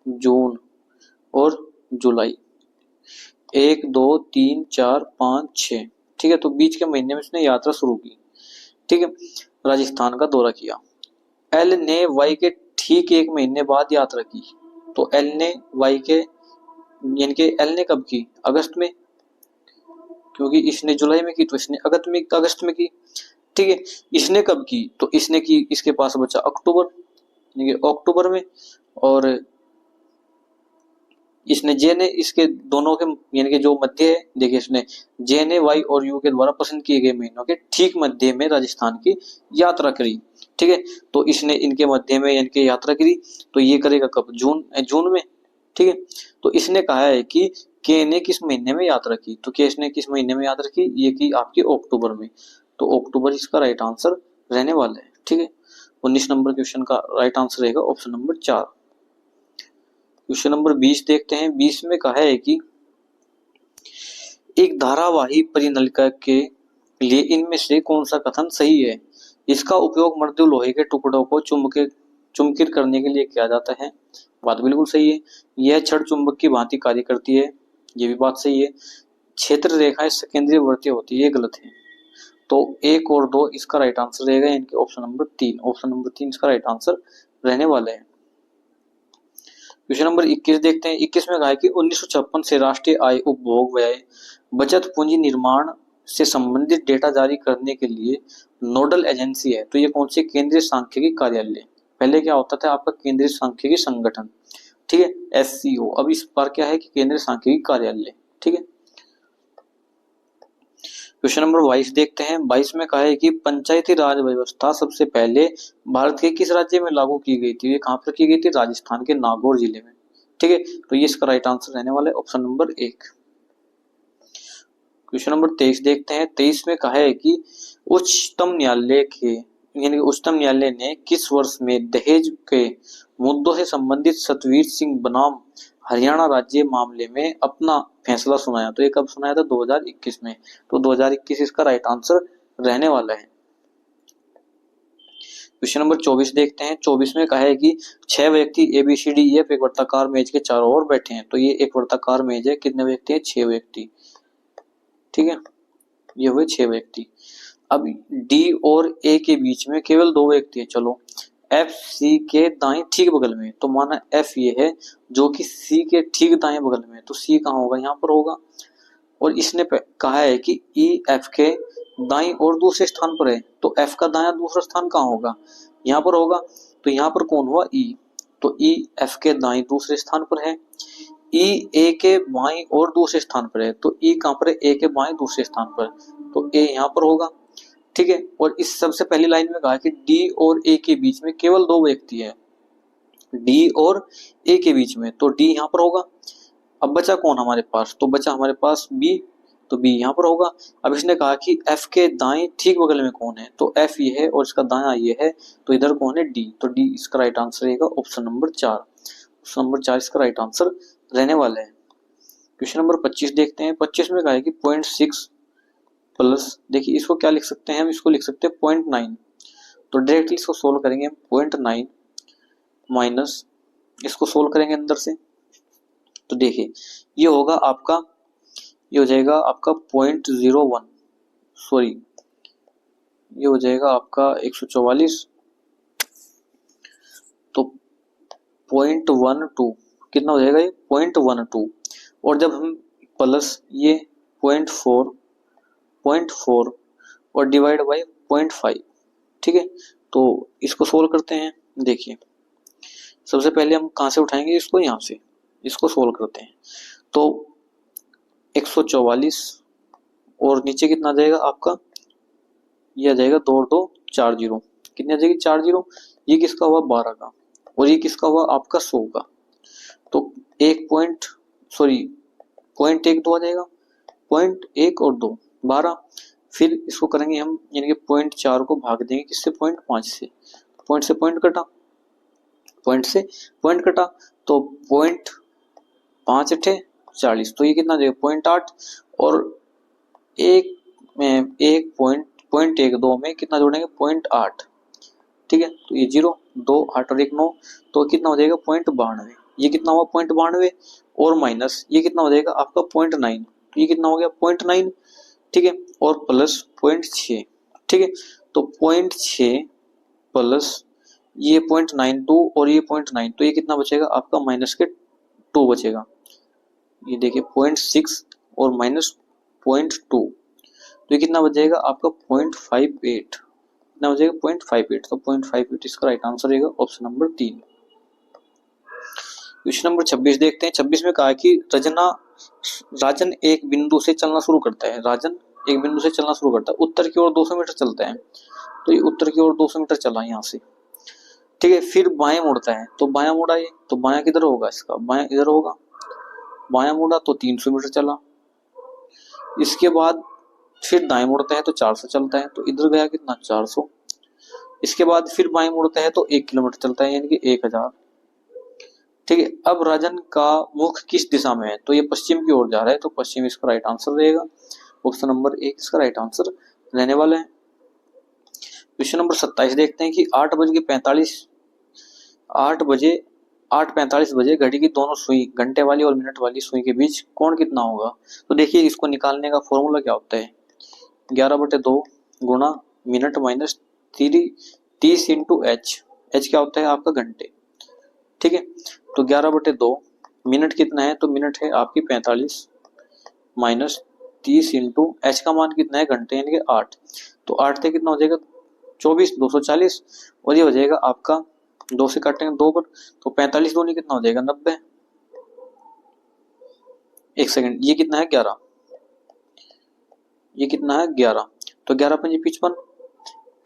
जून और जुलाई। 1 2 3 4 5 6। ठीक है, तो बीच के महीने में इसने यात्रा शुरू की। ठीक है, राजस्थान का दौरा किया। एल ने वाई के ठीक 1 महीने बाद यात्रा की। तो एल ने वाई के, यानी कि एल ने कब की, अगस्त में, क्योंकि इसने जुलाई में की तो इसने अगस्त में की। ठीक है, इसने कब की, तो इसने की, इसके पास बचा अक्टूबर, यानी कि अक्टूबर में। और इसने जे ने इसके दोनों के, यानी कि जो मध्य है, देखिए इसने जे ने वाई और यू के द्वारा पसंद किए गए महीनों के ठीक मध्य में राजस्थान की यात्रा करी। ठीक है, तो इसने इनके मध्य में यानी कि यात्रा करी। तो ये करेगा कब, जून में। ठीक है, तो इसने कहा है कि के ने किस महीने में यात्रा की। तो के ने किस महीने में यात्रा की, ये की आपकी अक्टूबर में। तो अक्टूबर इसका राइट आंसर रहने वाला है। ठीक है, 19 नंबर क्वेश्चन का राइट आंसर रहेगा ऑप्शन नंबर 4। क्वेश्चन नंबर 20 देखते हैं। 20 में कहा है कि एक धारावाही परिनलिका के लिए इनमें से कौन सा कथन सही है। इसका उपयोग मृदु लोहे के टुकड़ों को चुंबकित करने के लिए किया जाता है। बात बिल्कुल सही है। यह छड़ चुंबक की भांति कार्य करती है, ये भी बात सही है। क्षेत्र रेखाएं सकेंद्रीय वर्तीय होती है, ये गलत है। तो 1 और 2 इसका राइट आंसर रहेगा, इनके ऑप्शन नंबर 3। ऑप्शन नंबर 3 इसका राइट आंसर रहने वाला है। क्वेश्चन नंबर 21 देखते हैं। 21 में कहा है कि 1956 से राष्ट्रीय आय, उपभोग व्यय, बचत पूंजी निर्माण से संबंधित डेटा जारी करने के लिए नोडल एजेंसी है। तो ये कौन सी, केंद्रीय सांख्यिकी कार्यालय। पहले क्या होता था आपका, केंद्रीय सांख्यिकी संगठन। ठीक है, SCO। अब इस बार क्या है कि केंद्रीय सांख्यिकी कार्यालय। ठीक है, क्वेश्चन नंबर 22 देखते हैं। 22 में कहा है कि पंचायती राज व्यवस्था सबसे पहले भारत के किस राज्य में लागू की गई थी। ये कहां पर की गई थी, राजस्थान के नागौर जिले में। ठीक है, तो ये इसका राइट आंसर रहने वाला है ऑप्शन नंबर 1। क्वेश्चन नंबर 23 देखते हैं। 23 में कहा है कि उच्चतम न्यायालय के, यानी उच्चतम न्यायालय ने किस वर्ष में दहेज के मुद्दों से संबंधित सतवीर सिंह बनाम हरियाणा राज्य मामले में अपना फैसला सुनाया। तो ये कब सुनाया था, 2021 में। तो 2021 इसका राइट आंसर रहने वाला है। क्वेश्चन नंबर 24 देखते हैं। 24 में कहा है कि 6 व्यक्ति ABCDEF एक वृत्ताकार मेज के चारों ओर बैठे हैं। तो ये एक वृत्ताकार मेज है, कितने व्यक्ति हैं? 6 व्यक्ति। ठीक है, ये हुए 6 व्यक्ति। अब D और A के बीच में केवल 2 व्यक्ति है। चलो F C के दाएं ठीक बगल में, तो माना F ये है जो कि C के ठीक दाएं बगल में, तो C कहाँ होगा? यहाँ पर होगा। और इसने कहा है कि E F के दाईं और दूसरे स्थान पर है, तो F का दायां दूसरा स्थान कहाँ होगा? यहाँ पर होगा। तो यहाँ पर कौन हुआ? E। तो E F के दाईं दूसरे स्थान पर है। E A के बाईं और दूसरे स्थान पर है, तो E कहाँ पर है? A के बाईं दूसरे स्थान पर, तो A यहाँ पर होगा। ठीक है, और इस सबसे पहली लाइन में कहा कि D और A के बीच में केवल 2 व्यक्ति है, D और A के बीच में, तो D यहाँ पर होगा। अब बचा कौन हमारे पास? तो बचा हमारे पास B, तो B यहाँ पर होगा। अब इसने कहा कि F के दाएं ठीक बगल में कौन है? तो F ये है और इसका दायां ये है, तो इधर कौन है? D। तो D इसका राइट आंसर रहेगा ऑप्शन नंबर 4। ऑप्शन नंबर 4 इसका राइट आंसर रहने वाला है। क्वेश्चन नंबर 25 देखते हैं। 25 में कहा है कि 0.6 प्लस, देखिए इसको क्या लिख सकते हैं हम? इसको लिख सकते हैं 0.9। तो डायरेक्टली इसको सोल्व करेंगे 0.9 माइनस इसको सोल्व करेंगे अंदर से, तो देखिए ये होगा आपका, ये हो जाएगा आपका 0.01, सॉरी ये हो जाएगा आपका 144, तो 0.12 कितना हो जाएगा? ये 0.12, और जब हम प्लस ये 0.4 और डिवाइड बाई 0.5। ठीक है, तो इसको सोल्व करते हैं। देखिए सबसे पहले हम कहाँ से उठाएंगे इसको? यहाँ से इसको सोल्व करते हैं। तो 144 और नीचे कितना आ जाएगा आपका? ये आ जाएगा 2 और 2 4 जीरो, कितनी आ जाएगी? 4 जीरो। ये किसका हुआ? 12 का, और ये किसका हुआ? आपका 100 का। तो 0.12 आ जाएगा, 0.1 और 2 12। फिर इसको करेंगे हम, यानी कि 0.4 को भाग देंगे किससे? 0.5 से। पॉइंट से पॉइंट कटा, पॉइंट से पॉइंट कटा, तो 0.5 × 40, तो ये कितना आ जाएगा? 0.8, और एक में 0.12 में कितना जोड़ेंगे? 0.8। ठीक है, तो ये 0 2 8 और 1 9, तो कितना हो जाएगा? 0.92। ये कितना हुआ? 0.92, और माइनस ये कितना हो जाएगा आपका? 0.9, तो ये कितना हो गया? 0.9। ठीक है, और प्लस 0.6। ठीक है, तो 0.6 प्लस ये 0.92 और ये 0.9, तो ये कितना बचेगा आपका? -2 बचेगा। ये देखिए 0.6 और -0.2, तो ये कितना बचेगा आपका? 0.58। कितना बचेगा? 0.58, तो 0.58 इसका राइट आंसर रहेगा ऑप्शन नंबर 3। क्वेश्चन नंबर 26 देखते हैं। 26 में कहा कि राजन एक बिंदु से चलना शुरू करता है। राजन एक बिंदु से चलना शुरू करता है, उत्तर की ओर 200 मीटर चलता है, तो ये उत्तर की ओर 200 मीटर चला यहाँ से। ठीक है, फिर बाएं मुड़ता है, तो बायां मुड़ा ये, तो बायां किधर होगा इसका? बायां इधर होगा। बायां मुड़ा तो 300 मीटर चला। इसके बाद फिर दाएं मुड़ता है तो 400 चलता है, तो इधर गया कितना? 400। इसके बाद फिर बाएं मुड़ता है तो 1 किलोमीटर चलता है, यानी कि 1000। ठीक है, अब राजन का मुख किस दिशा में है? तो ये पश्चिम की ओर जा रहा है, तो पश्चिम इसका राइट आंसर रहेगा। ऑप्शन नंबर 1 इसका राइट आंसर रहने वाला है। क्वेश्चन नंबर 27 देखते हैं कि 8:45 बजे घड़ी की दोनों सुई, घंटे वाली और मिनट वाली सुई के बीच कोण कितना होगा? तो देखिए इसको निकालने का फॉर्मूला क्या होता है? 11/2 गुणा minute minus 30 into H. H क्या होता है आपका? घंटे। ठीक है, तो 11/2 मिनट कितना है? तो मिनट है आपकी 45 माइनस 30 इंटू एच का मान कितना है? घंटे, यानी कि 8। तो 8 से कितना हो जाएगा? 24 240, और ये हो जाएगा आपका 2 से काटेंगे 2 पर, तो 45 दूनी कितना हो जाएगा? 90। एक सेकंड, ये कितना है? 11। ये कितना है? 11। तो 11 पंजे 55,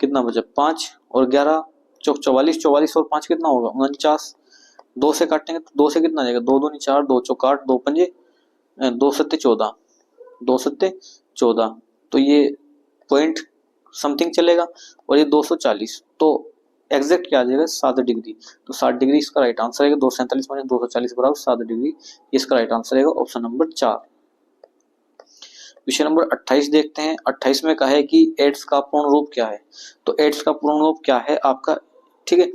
कितना बचा? 5, और 11 चौक 44, 44 और 5 कितना होगा? 49। 2 से काटेंगे तो 2 से कितना जाएगा? 2 दूनी 4, 2 चौक 8, 2 पंजे 2 सत्ते 14, 2 सत्ते 14, तो ये पॉइंट समथिंग चलेगा, और ये 240, तो एग्जैक्ट क्या आ जाएगा? 7 डिग्री। तो 7 डिग्री इसका राइट आंसर रहेगा। 247 माइनस 240 बराबर 7 डिग्री, इसका राइट आंसर रहेगा ऑप्शन नंबर 4। क्वेश्चन नंबर 28 देखते हैं। 28 में कहा है कि एड्स का पूर्ण रूप क्या है? तो एड्स का पूर्ण रूप क्या है आपका? ठीक है।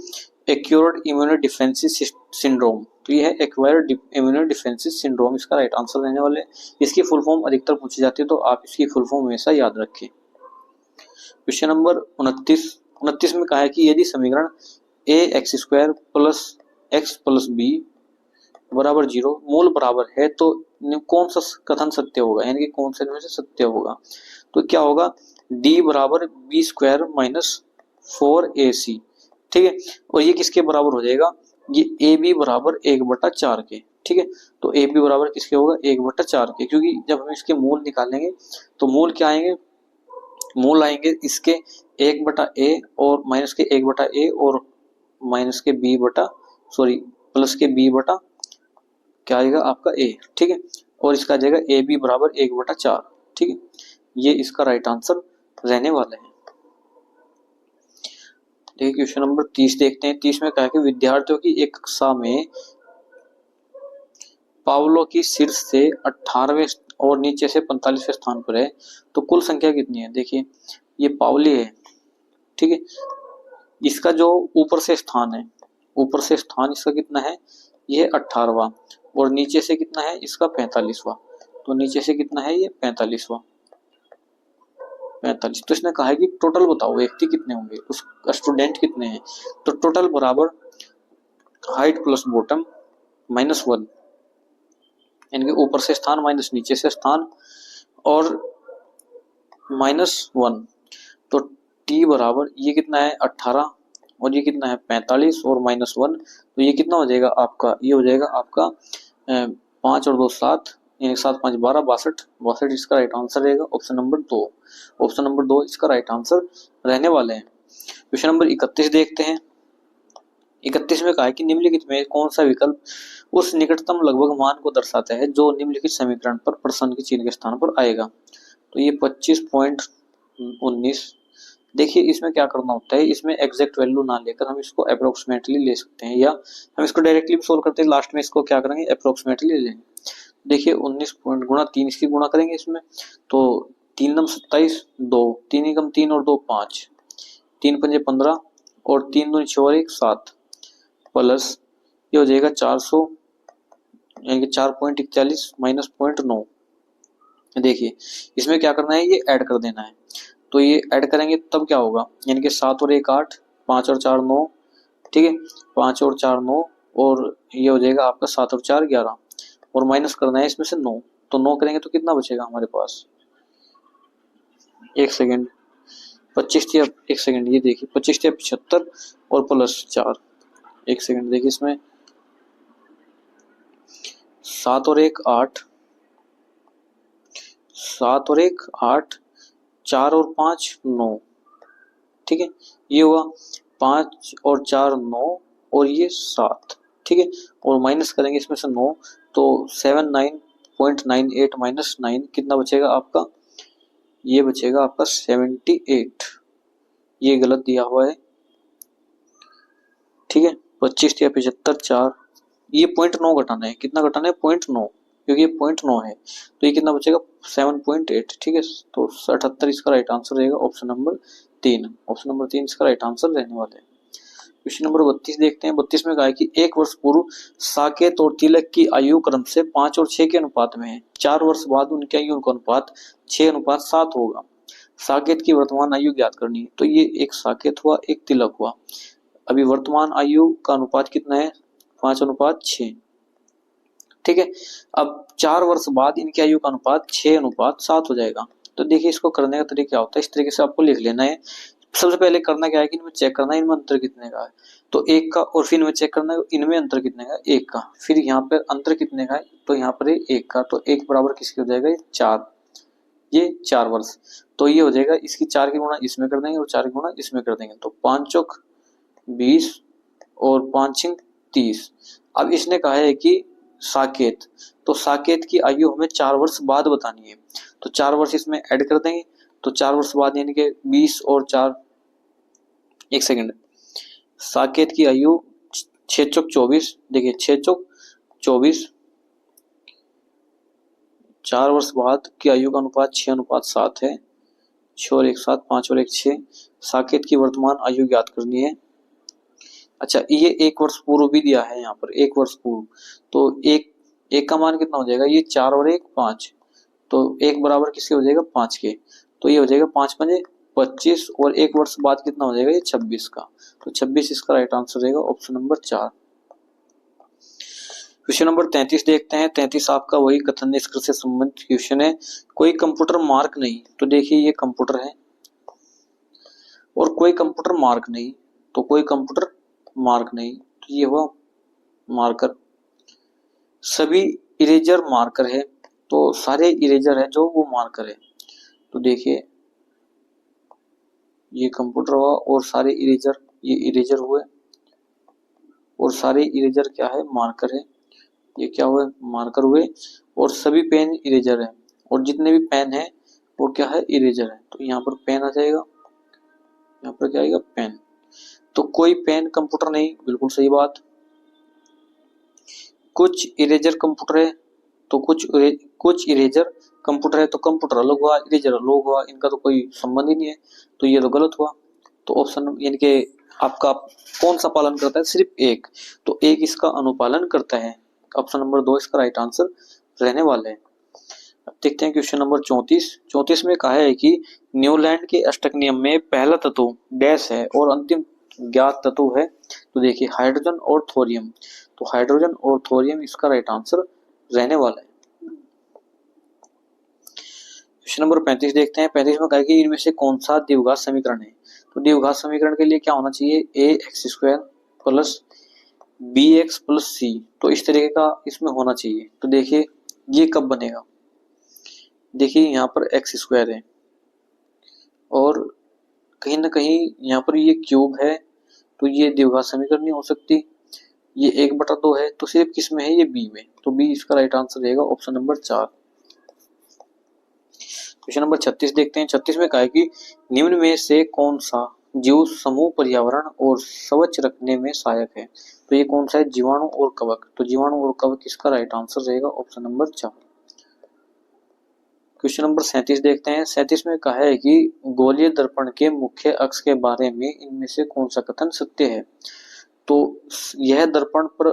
एक्यूर्ड इम्यूनोडिफेंसी सिंड्रोम, तो ये है एक्वायर्ड इम्यूनोडिफेंसी सिंड्रोम, इसका राइट आंसर रहने वाले। इसकी फुल फॉर्म अधिकतर पूछी जाती है, तो आप इसकी फुल फॉर्म हमेशा याद रखें। क्वेश्चन नंबर 29 में कहा है कि यदि समीकरण A X square plus X plus B बराबर 0 मूल बराबर है तो कौन सा कथन सत्य होगा, यानी कि कौन से में से सत्य होगा। तो क्या होगा, डी बराबर बी स्क्वायर माइनस 4ac, ठीक है। और ये किसके बराबर हो जाएगा, ये ए बी बराबर 1/4 के, ठीक है। तो ए बी बराबर किसके होगा, 1/4 के, क्योंकि जब हम इसके मूल निकालेंगे तो मूल क्या आएंगे, मूल आएंगे इसके 1/a और माइनस के 1/a और माइनस के b बटा सॉरी प्लस के b बटा क्या आएगा आपका a, ठीक है। और इसका आ जाएगा ए बी बराबर 1/4, ठीक है। ये इसका राइट आंसर रहने वाला है। देखिए क्वेश्चन नंबर 30 देखते हैं। 30 में कहा कि विद्यार्थियों की एक कक्षा में पावलो की शीर्ष से 18वें और नीचे से 45वें स्थान पर है, तो कुल संख्या कितनी है। देखिए ये पावली है, ठीक है। इसका जो ऊपर से स्थान है, ऊपर से स्थान इसका कितना है, ये 18वां, और नीचे से कितना है इसका 45वां, तो नीचे से कितना है ये 45वां, 45। तो इसने कहा है कि टोटल बताओ व्यक्ति कितने होंगे, उस स्टूडेंट कितने हैं। तो टोटल बराबर हाइट प्लस बॉटम -1, यानी कि ऊपर से स्थान माइनस नीचे से स्थान और -1। तो टी बराबर ये कितना है 18 और ये कितना है 45 और -1, तो ये कितना हो जाएगा आपका, ये हो जाएगा आपका 5 और 2 7, यानी 7 5 12 62। इसका राइट आंसर रहेगा ऑप्शन नंबर 2। ऑप्शन नंबर 2 इसका राइट आंसर रहने वाले हैं। क्वेश्चन नंबर 31 देखते हैं। 31 में कहा है कि निम्नलिखित में कौन सा विकल्प उस निकटतम लगभग मान को दर्शाता है जो निम्नलिखित समीकरण पर प्रश्न के चिन्ह के स्थान पर आएगा। तो ये 25.19। देखिए इसमें क्या करना होता है, इसमें एग्जैक्ट वैल्यू ना लेकर हम इसको अप्रोक्सीमेटली ले सकते हैं, या हम इसको डायरेक्टली भी सोल्व करते हैं, लास्ट में इसको क्या करेंगे अप्रोक्सीमेटली ले लेंगे। देखिए 19 पॉइंट गुणा 3, इसकी गुणा करेंगे इसमें, तो 3 नम 27, 2 3 एकम 3 और 2 5, 3 पंजे 15 और 3 दूनी 6 और 1 7, प्लस ये हो जाएगा 400, यानी कि 4.41 माइनस 0.9। देखिए इसमें क्या करना है, ये ऐड कर देना है, तो ये ऐड करेंगे तब क्या होगा, यानी कि 7 और 1 8, 5 और 4 9, ठीक है। 5 और 4 9, और ये हो जाएगा आपका 7 और 4 11, और माइनस करना है इसमें से 9, तो 9 करेंगे तो कितना बचेगा हमारे पास, 1 सेकेंड 25 या 1 सेकेंड, ये देखिए 25 या 75 और प्लस 4, 1 सेकेंड देखिए इसमें 7 और 1 8, 7 और 1 8, 4 और 5 9, ठीक है। ये हुआ 5 और 4 9 और ये 7, ठीक है। और माइनस करेंगे इसमें से 9, तो 79.98 माइनस 9 कितना बचेगा आपका, ये बचेगा आपका 78। ये गलत दिया हुआ है, ठीक है। 25 या 75 4, ये 0.9 घटाना है, कितना घटाना है 0.9, क्योंकि ये 0.9 है, तो ये कितना बचेगा 7.8, ठीक है। तो 78 इसका राइट आंसर रहेगा ऑप्शन नंबर 3। ऑप्शन नंबर 3 इसका राइट आंसर रहने वाला है। क्वेश्चन नंबर 32 देखते हैं। 32 में कहा है कि 1 वर्ष पूर्व साकेत और तिलक की आयु क्रम से 5 और 6 के अनुपात में है, 4 वर्ष बाद उनकी आयु का अनुपात 6:7 होगा। साकेत की वर्तमान आयु ज्ञात करनी है। तो ये एक साकेत हुआ, एक तिलक हुआ। अभी वर्तमान आयु का अनुपात कितना है, 5:6, ठीक है। अब 4 वर्ष बाद इनकी आयु का अनुपात 6:7 हो जाएगा। तो देखिए इसको करने का तरीका क्या होता है, इस तरीके से आपको लिख लेना है। सबसे पहले करना क्या है कि इनमें चेक करना है इनमें अंतर कितने का है, तो 1 का, और फिर इनमें चेक करना है इनमें अंतर कितने का है, 1 का, फिर यहाँ पर अंतर कितने का है, तो यहाँ पर 1 का, तो 1 बराबर किसके हो जाएगा, 4, ये 4 वर्ष। तो ये हो जाएगा इसकी 4 की गुणा इसमें कर देंगे और 4 की गुणा इसमें कर देंगे, तो 5 चौक 20 और 5 छिंग 30। अब इसने कहा है कि साकेत, तो साकेत की आयु हमें 4 वर्ष बाद बतानी है, तो 4 वर्ष इसमें ऐड कर देंगे, तो 4 वर्ष बाद यानी कि 20 और 4, 1 सेकेंड, साकेत की आयु 6 चौक 24, देखिए 6 चौक 24, 4 वर्ष बाद की आयु का अनुपात 6:7 है, 6 और 1 7, 5 और 1 6। साकेत की वर्तमान आयु ज्ञात करनी है, अच्छा, ये 1 वर्ष पूर्व भी दिया है यहाँ पर, 1 वर्ष पूर्व, तो एक का मान कितना हो जाएगा, ये 4 और 1 5, तो 1 बराबर किसके हो जाएगा, 5 के, तो ये हो जाएगा 5 पंजे 25, और 1 वर्ष बाद कितना हो जाएगा, ये 26 का, तो 26 इसका राइट आंसर रहेगा ऑप्शन नंबर 4। क्वेश्चन नंबर 33 देखते हैं। 33 आपका वही कथन निष्कर्ष से संबंधित क्वेश्चन है। कोई कंप्यूटर मार्क नहीं, तो देखिए ये कंप्यूटर है और कोई कंप्यूटर मार्क नहीं, तो कोई कंप्यूटर मार्क नहीं, तो ये हुआ मार्कर। सभी इरेजर मार्कर है, तो सारे इरेजर है जो वो मार्कर है, तो देखिए ये कंप्यूटर हुआ और सारे इरेजर, ये इरेजर हुए और सारे इरेजर क्या है, मार्कर है, ये क्या हुए, मार्कर हुए, और सभी पेन इरेजर है, और जितने भी पेन है वो क्या है, इरेजर है, तो यहाँ पर पेन आ जाएगा, यहाँ पर क्या आएगा, पेन। तो कोई पेन कंप्यूटर नहीं, बिल्कुल सही बात। कुछ इरेजर कंप्यूटर है, तो कुछ इरेजर कंप्यूटर है, तो कंप्यूटर अलग हुआ, इरेजर अलग हुआ, इनका तो कोई संबंध ही नहीं है, तो ये तो गलत हुआ। तो ऑप्शन यानी कि आपका कौन सा पालन करता है, सिर्फ एक, तो एक इसका अनुपालन करता है, ऑप्शन नंबर 2 इसका राइट आंसर रहने वाला है। अब देखते हैं क्वेश्चन नंबर 34 में कहा है कि न्यूलैंड के अष्टक नियम में पहला तत्व डैश है और अंतिम ज्ञात तत्व है, तो देखिए हाइड्रोजन और थोरियम, तो हाइड्रोजन और थोरियम इसका राइट आंसर रहने वाला है। क्वेश्चन नंबर 35 देखते हैं। 35 में कहा कि इनमें से कौन सा द्विघात समीकरण है, तो द्विघात समीकरण के लिए क्या होना चाहिए, ax² plus bx plus c, तो इस तरीके का इसमें होना चाहिए। तो देखिए ये कब बनेगा, देखिए यहाँ पर x² है और कहीं ना कहीं यहाँ पर ये क्यूब है, तो ये द्विघात समीकरण नहीं हो सकती। ये 1/2 है, तो सिर्फ किस में है, ये b में, तो b इसका राइट आंसर रहेगा ऑप्शन नंबर 4। क्वेश्चन नंबर 36 देखते हैं। 36 में कहा है कि निम्न में से कौन सा जीव समूह पर्यावरण और स्वच्छ रखने में सहायक है, तो ये कौन सा है, जीवाणु और कवक, तो जीवाणु और कवक इसका राइट आंसर रहेगा ऑप्शन नंबर 4। क्वेश्चन नंबर 37 देखते हैं। 37 में कहा है कि गोलीय दर्पण के मुख्य अक्ष के बारे में इनमें से कौन सा कथन सत्य है, तो यह दर्पण पर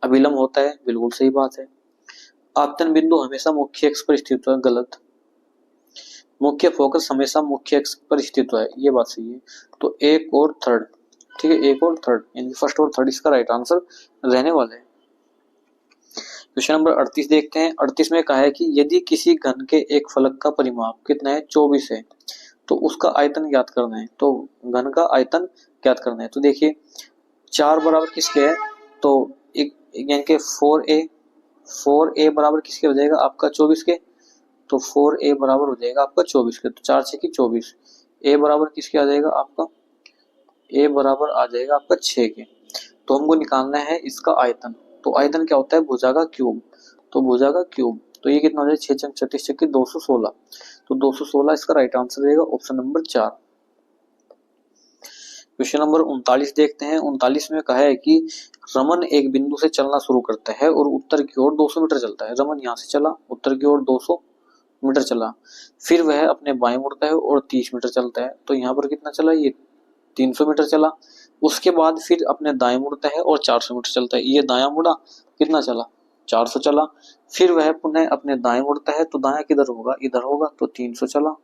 अभिलंब होता है, बिल्कुल सही बात है। आपतन बिंदु हमेशा मुख्य अक्ष पर स्थित है, गलत। मुख्य फोकस हमेशा मुख्य अक्ष पर स्थित है, ये बात सही है। तो एक और थर्ड, ठीक है, एक और थर्ड यानी फर्स्ट और थर्ड इसका राइट आंसर रहने वाला है। क्वेश्चन नंबर 38 देखते हैं। 38 में कहा है कि यदि किसी घन के एक फलक का परिमाप कितना है, 24 है, तो उसका आयतन ज्ञात करना है, तो घन का आयतन ज्ञात करना है। तो देखिए 4 बराबर किसके है, तो एक यानी कि 4a बराबर किसके हो जाएगा, आपका 24 के, तो 4a बराबर हो जाएगा आपका 24 के, तो 4 6 की 24, a बराबर किसके आ जाएगा आपका, a बराबर आ जाएगा आपका 6 के। तो हमको निकालना है इसका आयतन, तो आयतन क्या होता है, भुजा का क्यूब, तो भुजा का क्यूब, तो ये कितना हो जाएगा, 6 36 6 216, तो 216 इसका राइट आंसर रहेगा ऑप्शन नंबर 4। क्वेश्चन नंबर 39 देखते हैं। 39 में कहा है कि रमन एक बिंदु से चलना शुरू करता है और उत्तर की ओर 200 मीटर चलता है। रमन यहाँ से चला, उत्तर की ओर 200 मीटर चला, फिर वह अपने बाएं मुड़ता है और 30 मीटर चलता है, तो यहाँ पर कितना चला, ये 300 मीटर चला। उसके बाद फिर अपने दाएं मुड़ता है और 400 मीटर चलता है, ये दायां मुड़ा, कितना चला, 400 चला। फिर वह पुनः अपने दाएं मुड़ता है, तो दायां किधर होगा, इधर होगा, तो 300 चला।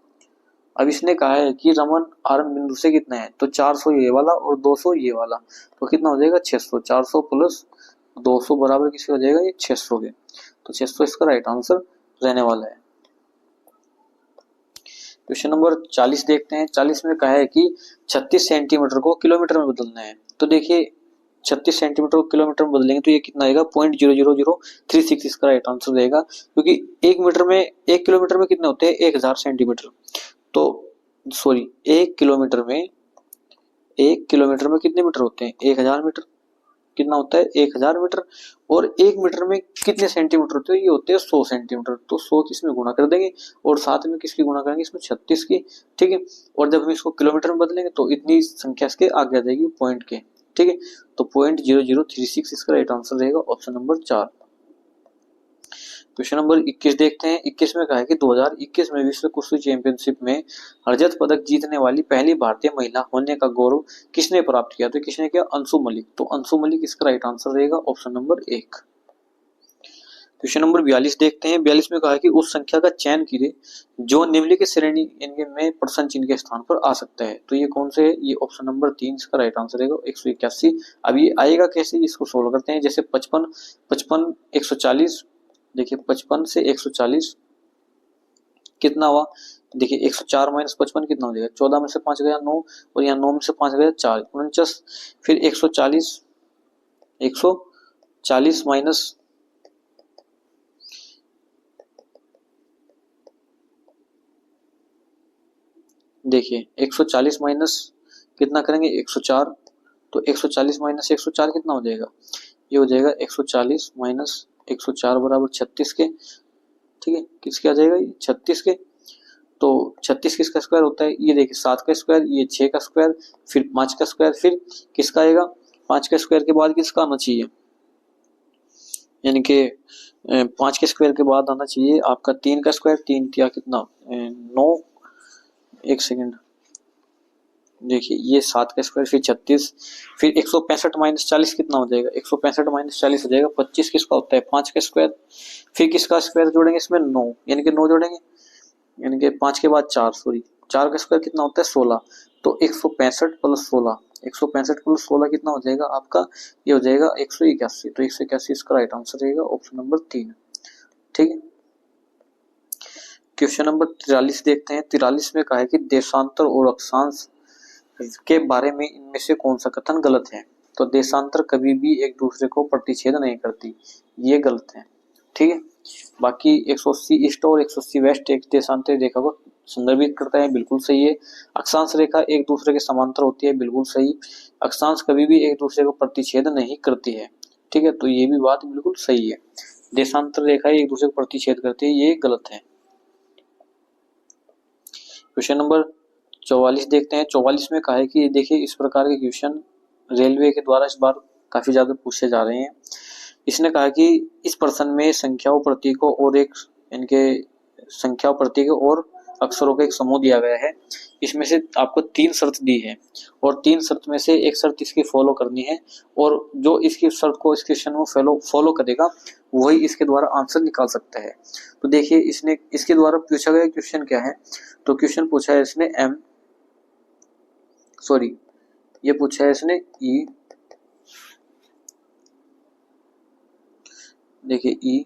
अब इसने कहा है कि रमन आरंभ बिंदु से कितना है, तो 400 ये वाला और 200 ये वाला, तो कितना हो जाएगा, 600, 400 प्लस 200 बराबर किसके हो जाएगा, ये 600 के, तो 600 इसका राइट आंसर रहने वाला है। क्वेश्चन नंबर 40 देखते हैं। 40 में कहा है कि 36 सेंटीमीटर को किलोमीटर में बदलना है, तो देखिए 36 सेंटीमीटर को किलोमीटर में बदलेंगे तो ये कितना आएगा, 0.00036 इसका राइट आंसर रहेगा, क्योंकि 1 किलोमीटर में कितने होते हैं, 1000 सेंटीमीटर, तो सॉरी 1 किलोमीटर में कितने मीटर होते हैं, 1000 मीटर, कितना होता है, 1000 मीटर, और 1 मीटर में कितने सेंटीमीटर होते हैं, ये होते हैं 100 सेंटीमीटर, तो 100 किसमें गुणा कर देंगे और साथ में किसकी गुणा करेंगे, इसमें 36 की, ठीक है। और जब हम इसको किलोमीटर में बदलेंगे तो इतनी संख्या इसके आगे आ जाएगी पॉइंट के, ठीक है, तो 0.0036 इसका राइट आंसर रहेगा ऑप्शन नंबर 4। क्वेश्चन नंबर 21 देखते हैं। 21 में कहा है कि 2021 में विश्व कुश्ती चैंपियनशिप में रजत पदक जीतने वाली पहली भारतीय महिला होने का गौरव किसने प्राप्त किया? तो किसने किया? अंशु मलिक। तो अंशु मलिक इसका राइट आंसर रहेगा ऑप्शन नंबर 1। क्वेश्चन नंबर 42 देखते हैं। 42 में कहा है कि उस संख्या का चयन कीजिए जो निम्नलिखित श्रेणी इनके में प्रश्न चिन्ह के स्थान पर आ सकता है। तो ये कौन से है? ये ऑप्शन नंबर 3 इसका राइट आंसर रहेगा 181। अब ये आएगा कैसे, इसको सोल्व करते हैं। जैसे 55 55 140, देखिए 55 से 140 कितना हुआ? देखिए 104 माइनस 55 कितना हो जाएगा? 14 में से 5 गया 9, और यहाँ 9 में से 5 गया 4, 49। फिर 140 माइनस, देखिए 140 माइनस कितना करेंगे? 104। तो 140 माइनस 104 कितना हो जाएगा? ये हो जाएगा 140 माइनस 104 बराबर 36 के। ठीक है, किसके आ जाएगा? ये 36 के। तो 36 किसका स्क्वायर होता है? ये देखिए 7 का स्क्वायर, ये 6 का स्क्वायर, फिर 5 का स्क्वायर, फिर किसका आएगा? 5 का स्क्वायर के बाद किसका आना चाहिए? यानी कि 5 के स्क्वायर के बाद आना चाहिए आपका 3 का स्क्वायर। 3 या कितना? 9। एक सेकेंड, देखिए ये 7 का स्क्वायर, फिर 36, फिर 165 माइनस 40 कितना हो जाएगा? 165 माइनस 40 हो जाएगा 25। किसका होता है? 5 का स्क्वायर। फिर किसका स्क्वायर जोड़ेंगे इसमें? 9, यानी कि 9 जोड़ेंगे, यानी कि 5 के बाद 4, सॉरी 4 का स्क्वायर कितना होता है? 16। तो 165 प्लस 16, 165 प्लस 16 कितना हो जाएगा आपका? ये हो जाएगा 181। तो 181 इसका राइट आंसर रहेगा ऑप्शन नंबर 3। ठीक है, क्वेश्चन नंबर 43 देखते हैं। 43 में कहा है कि देशांतर और अक्षांश के बारे में इनमें से कौन सा कथन गलत है? तो देशांतर कभी भी एक दूसरे को प्रतिच्छेद नहीं करती, ये गलत है। ठीक है, बाकी 180 ईस्ट और 180 वेस्ट एक देशांतर रेखा को संदर्भित करता है, बिल्कुल सही है। अक्षांश रेखा एक दूसरे के समांतर होती है, बिल्कुल सही। अक्षांश कभी भी एक दूसरे को प्रतिच्छेद नहीं करती है। ठीक है, तो ये भी बात बिल्कुल सही है। देशांतर रेखा एक दूसरे को प्रतिच्छेद करती है, ये गलत है। क्वेश्चन नंबर 44 देखते हैं। 44 में कहा है कि देखिए इस प्रकार के क्वेश्चन रेलवे के द्वारा इस बार काफी ज्यादा पूछे जा रहे हैं। इसने कहा कि इस प्रश्न में संख्याओं, प्रतीकों और एक इनके संख्याओं, प्रतीकों और अक्षरों का एक समूह दिया गया है। इसमें से आपको 3 शर्त दी है, और 3 शर्त में से एक शर्त इसकी फॉलो करनी है, और जो इसकी शर्त को इस क्वेश्चन में फॉलो करेगा वही इसके द्वारा आंसर निकाल सकता है। तो देखिए इसने इसके द्वारा पूछा गया क्वेश्चन क्या है? तो क्वेश्चन पूछा है इसने ये पूछा है इसने ई, देखिए ई,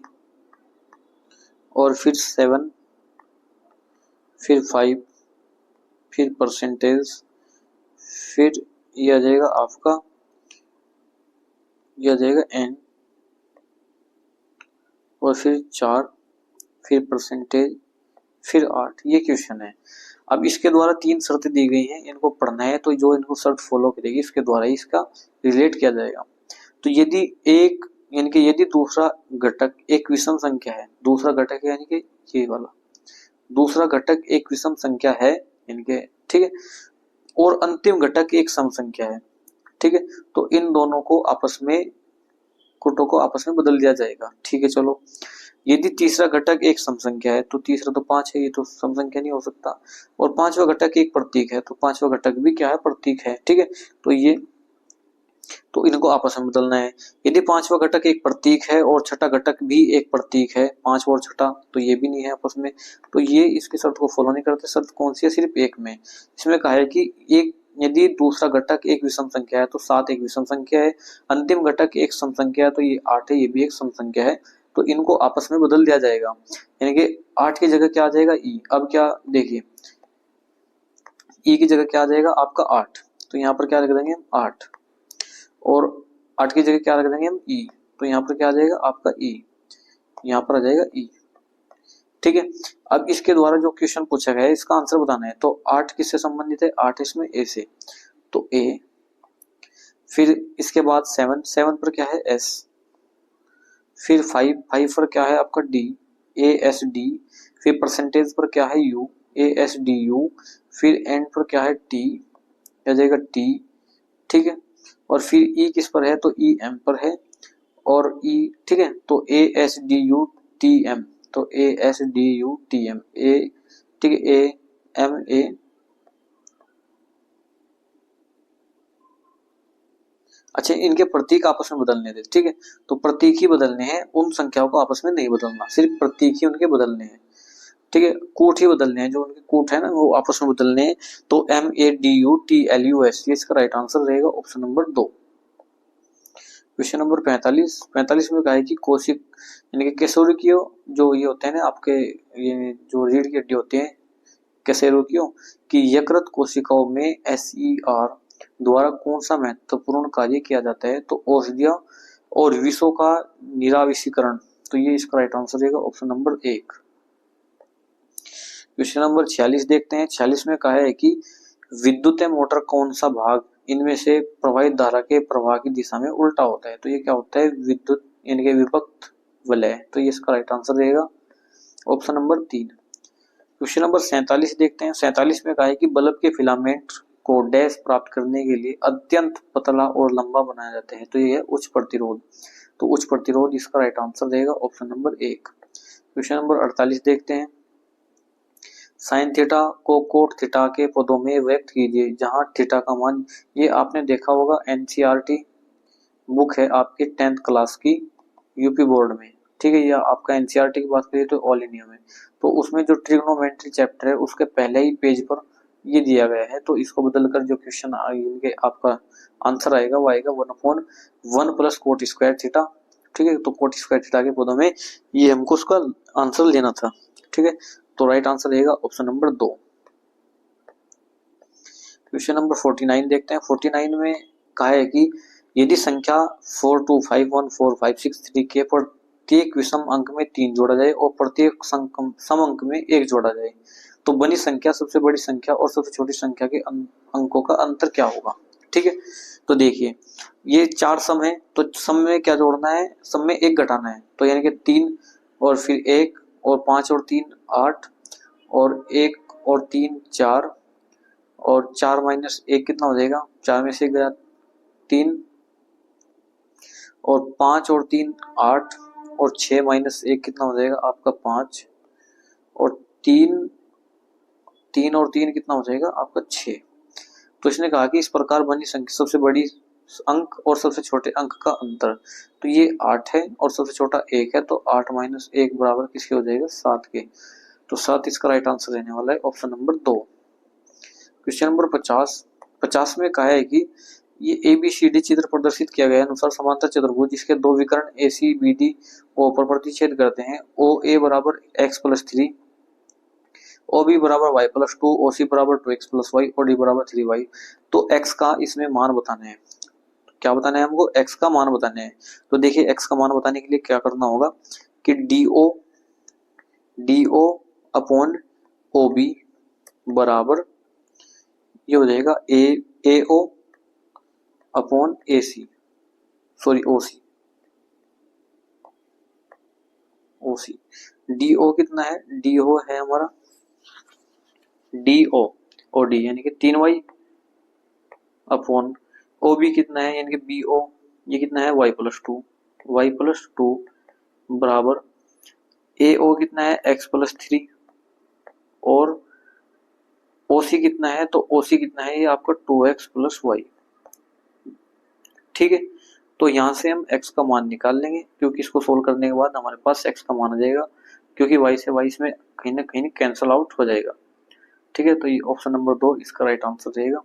और फिर 7, फिर 5, फिर परसेंटेज, फिर ये आ जाएगा आपका, ये आ जाएगा एन, और फिर 4, फिर परसेंटेज, फिर 8। ये क्वेश्चन है। अब इसके द्वारा 3 शर्तें दी गई हैं, इनको पढ़ना है। तो जो इनको शर्त फॉलो करेगी इसके द्वारा ही इसका रिलेट किया जाएगा। तो यदि एक, यानी कि यदि दूसरा घटक एक विषम संख्या है, दूसरा घटक यानी कि ये वाला दूसरा घटक एक विषम संख्या है, यानी कि ठीक है, और अंतिम घटक एक सम संख्या है, ठीक है, तो इन दोनों को आपस में, कुटों को आपस में बदल दिया जाएगा। ठीक है, चलो यदि तीसरा घटक एक सम संख्या है, तो तीसरा तो 5 है, ये तो सम संख्या नहीं हो सकता। और पांचवा घटक एक प्रतीक है, तो पांचवा घटक भी क्या है? प्रतीक है। ठीक है, तो ये, तो इनको आपस में बदलना है। यदि पांचवा घटक एक प्रतीक है और छठा घटक भी एक प्रतीक है, पांचवा और छठा, तो ये भी नहीं है आपस में, तो ये इसकी शर्त को फॉलो नहीं करते। शर्त कौन सी है? सिर्फ एक में। इसमें कहा है कि एक, यदि दूसरा घटक एक विषम संख्या है तो 7 एक विषम संख्या है, अंतिम घटक एक सम संख्या है तो ये 8 है, ये भी एक सम संख्या है, तो इनको आपस में बदल दिया जाएगा। यानी कि 8 की जगह क्या आ जाएगा? ई। अब क्या देखिए, ई की जगह क्या आ जाएगा आपका? 8, तो यहाँ पर क्या रख देंगे हम? 8, और 8 की जगह क्या रख देंगे हम? ई, तो यहाँ पर क्या आ जाएगा आपका? ई, यहाँ पर आ जाएगा ई। ठीक है, अब इसके द्वारा जो क्वेश्चन पूछा गया है इसका आंसर बताना है। तो 8 किससे संबंधित है? 8 इसमें ए से, तो ए। फिर इसके बाद 7, 7 पर क्या है? एस। फिर 5, 5 पर क्या है आपका? D, A S D. फिर परसेंटेज पर क्या है? You, A S D you. फिर एंड पर क्या है? टी, आ जाएगा टी। ठीक है, और फिर ई किस पर है? तो ई एम पर है, और ई, ठीक है, तो A S D you ASDUTM, तो ASDUTM ए, ठीक है, AMA, अच्छा इनके प्रतीक आपस में बदलने थे, ठीक है, तो प्रतीक ही बदलने हैं, उन संख्याओं को आपस में नहीं बदलना, सिर्फ प्रतीक ही उनके बदलने हैं, ठीक है, कूट ही बदलने हैं, जो उनके कूट है ना वो आपस में बदलने हैं। तो MADUTLUS, ये इसका राइट आंसर रहेगा ऑप्शन नंबर 2। क्वेश्चन नंबर 45 में कहा है कि कोशिक यानी कि कैसेरुकियो, जो ये होते हैं ना आपके, ये जो रीढ़ की हड्डी होती है कैसेरुकियो की यकृत कोशिकाओं में SER द्वारा कौन सा महत्वपूर्ण कार्य किया जाता है, तो औषधियां और विषों का निराविषीकरण, तो ये इसका राइट आंसर रहेगा ऑप्शन नंबर 1। क्वेश्चन नंबर 46 देखते हैं। 46 में कहा है कि विद्युत मोटर कौन सा भाग इनमें से प्रवाहित धारा के प्रवाह की दिशा में उल्टा होता है, तो ये क्या होता है, विद्युत यानी कि विभक्त वलय, तो ये इसका राइट आंसर रहेगा ऑप्शन नंबर 3। क्वेश्चन नंबर 47 देखते हैं। 47 में कहा है कि बल्ब के फिलामेंट को डैश प्राप्त करने के लिए अत्यंत पतला और लंबा बनाया जाता है, तो ये है उच्च प्रतिरोध, तो उच्च प्रतिरोध इसका राइट आंसर रहेगा ऑप्शन नंबर 1। क्वेश्चन नंबर 48 देखते हैं। साइन थीटा को कोट थीटा के पदों में व्यक्त कीजिए जहां थीटा का मान, ये आपने देखा होगा NCERT बुक है आपकी 10th क्लास की यूपी बोर्ड में, ठीक है, या आपका NCERT की बात करिए तो ऑल इंडिया में, तो उसमें जो ट्रिग्नोमेट्री चैप्टर है उसके पहले ही पेज पर ये दिया गया है, तो इसको बदलकर जो क्वेश्चन आपका आंसर आएगा वो आएगा 1/1 प्लस कोट स्क्वायर थीटा, ठीक है, तो कोट स्क्वायर थीटा के पदों में ये हमको उसका आंसर लेना था, ठीक है, तो राइट आंसर रहेगा ऑप्शन नंबर 2। क्वेश्चन नंबर 49 देखते हैं। 49 में कहा है कि यदि संख्या 42514563 के प्रत्येक विषम अंक में 3 जोड़ा जाए और प्रत्येक सम अंक में 1 जोड़ा जाए तो बनी संख्या सबसे बड़ी संख्या और सबसे छोटी संख्या के अंकों का अंतर क्या होगा, ठीक है, तो देखिए ये 4 सम है, तो सम में क्या जोड़ना है, सम में 1 घटाना है, तो यानी कि 3 और फिर 1 और 5 और 3 8 और 1 और 3 4 और 4 माइनस 1 कितना हो जाएगा, 4 में से 1 गया 3 और 5 और 3 8 और 6 माइनस 1 कितना हो जाएगा आपका 5 और 3 और 3 कितना हो जाएगा आपका 6। तो इसने कहा कि इस प्रकार बनी संख्या सबसे बड़ी अंक और सबसे छोटे अंक का अंतर, तो ये 8 है और सबसे छोटा 1 है, तो 8 माइनस 1 बराबर किसके हो जाएगा 7 के, तो 7 इसका राइट आंसर रहने वाला है ऑप्शन नंबर 2। क्वेश्चन नंबर 50 में कहा है कि ये ABCD चित्र प्रदर्शित किया गया अनुसार समांतर चतुर्भुज जिसके दो विकर्ण ACBD O पर प्रतिच्छेद करते हैं, OA बराबर x+3, OB बराबर y+2, OC बराबर 2x+y और D बराबर 3y, तो x का इसमें मान बताना है, क्या बताना है हमको, x का मान बताना है, तो देखिए x का मान बताने के लिए क्या करना होगा कि DO अपॉन OB बराबर ये हो जाएगा AO upon AC, sorry OC। DO कितना है, DO है हमारा DO और D यानी कि 3y अपॉन OB कितना है यानी कि BO, ये कितना है y+2 बराबर AO कितना है x+3 और OC कितना है, तो OC कितना है ये आपका 2x+y, ठीक है, तो यहां से हम x का मान निकाल लेंगे क्योंकि इसको सोल्व करने के बाद हमारे पास x का मान आ जाएगा क्योंकि y से y इसमें कहीं ना कहीं कैंसल आउट हो जाएगा, ठीक है, तो ये ऑप्शन नंबर 2 इसका राइट आंसर रहेगा।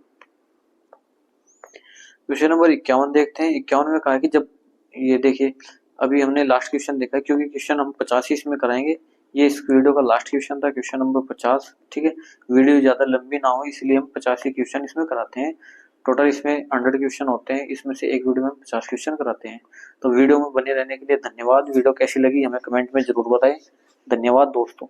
क्वेश्चन नंबर 51 देखते हैं। 51 में कहा है कि जब ये देखिए अभी हमने लास्ट क्वेश्चन देखा क्योंकि क्वेश्चन हम 85 इसमें कराएंगे, ये इस वीडियो का लास्ट क्वेश्चन था क्वेश्चन नंबर 50, ठीक है, वीडियो ज्यादा लंबी ना हो इसलिए हम 85 क्वेश्चन इसमें कराते हैं, टोटल इसमें 100 क्वेश्चन होते हैं, इसमें से एक वीडियो में 50 क्वेश्चन कराते हैं। तो वीडियो में बने रहने के लिए धन्यवाद। वीडियो कैसी लगी हमें कमेंट में जरूर बताएं। धन्यवाद दोस्तों।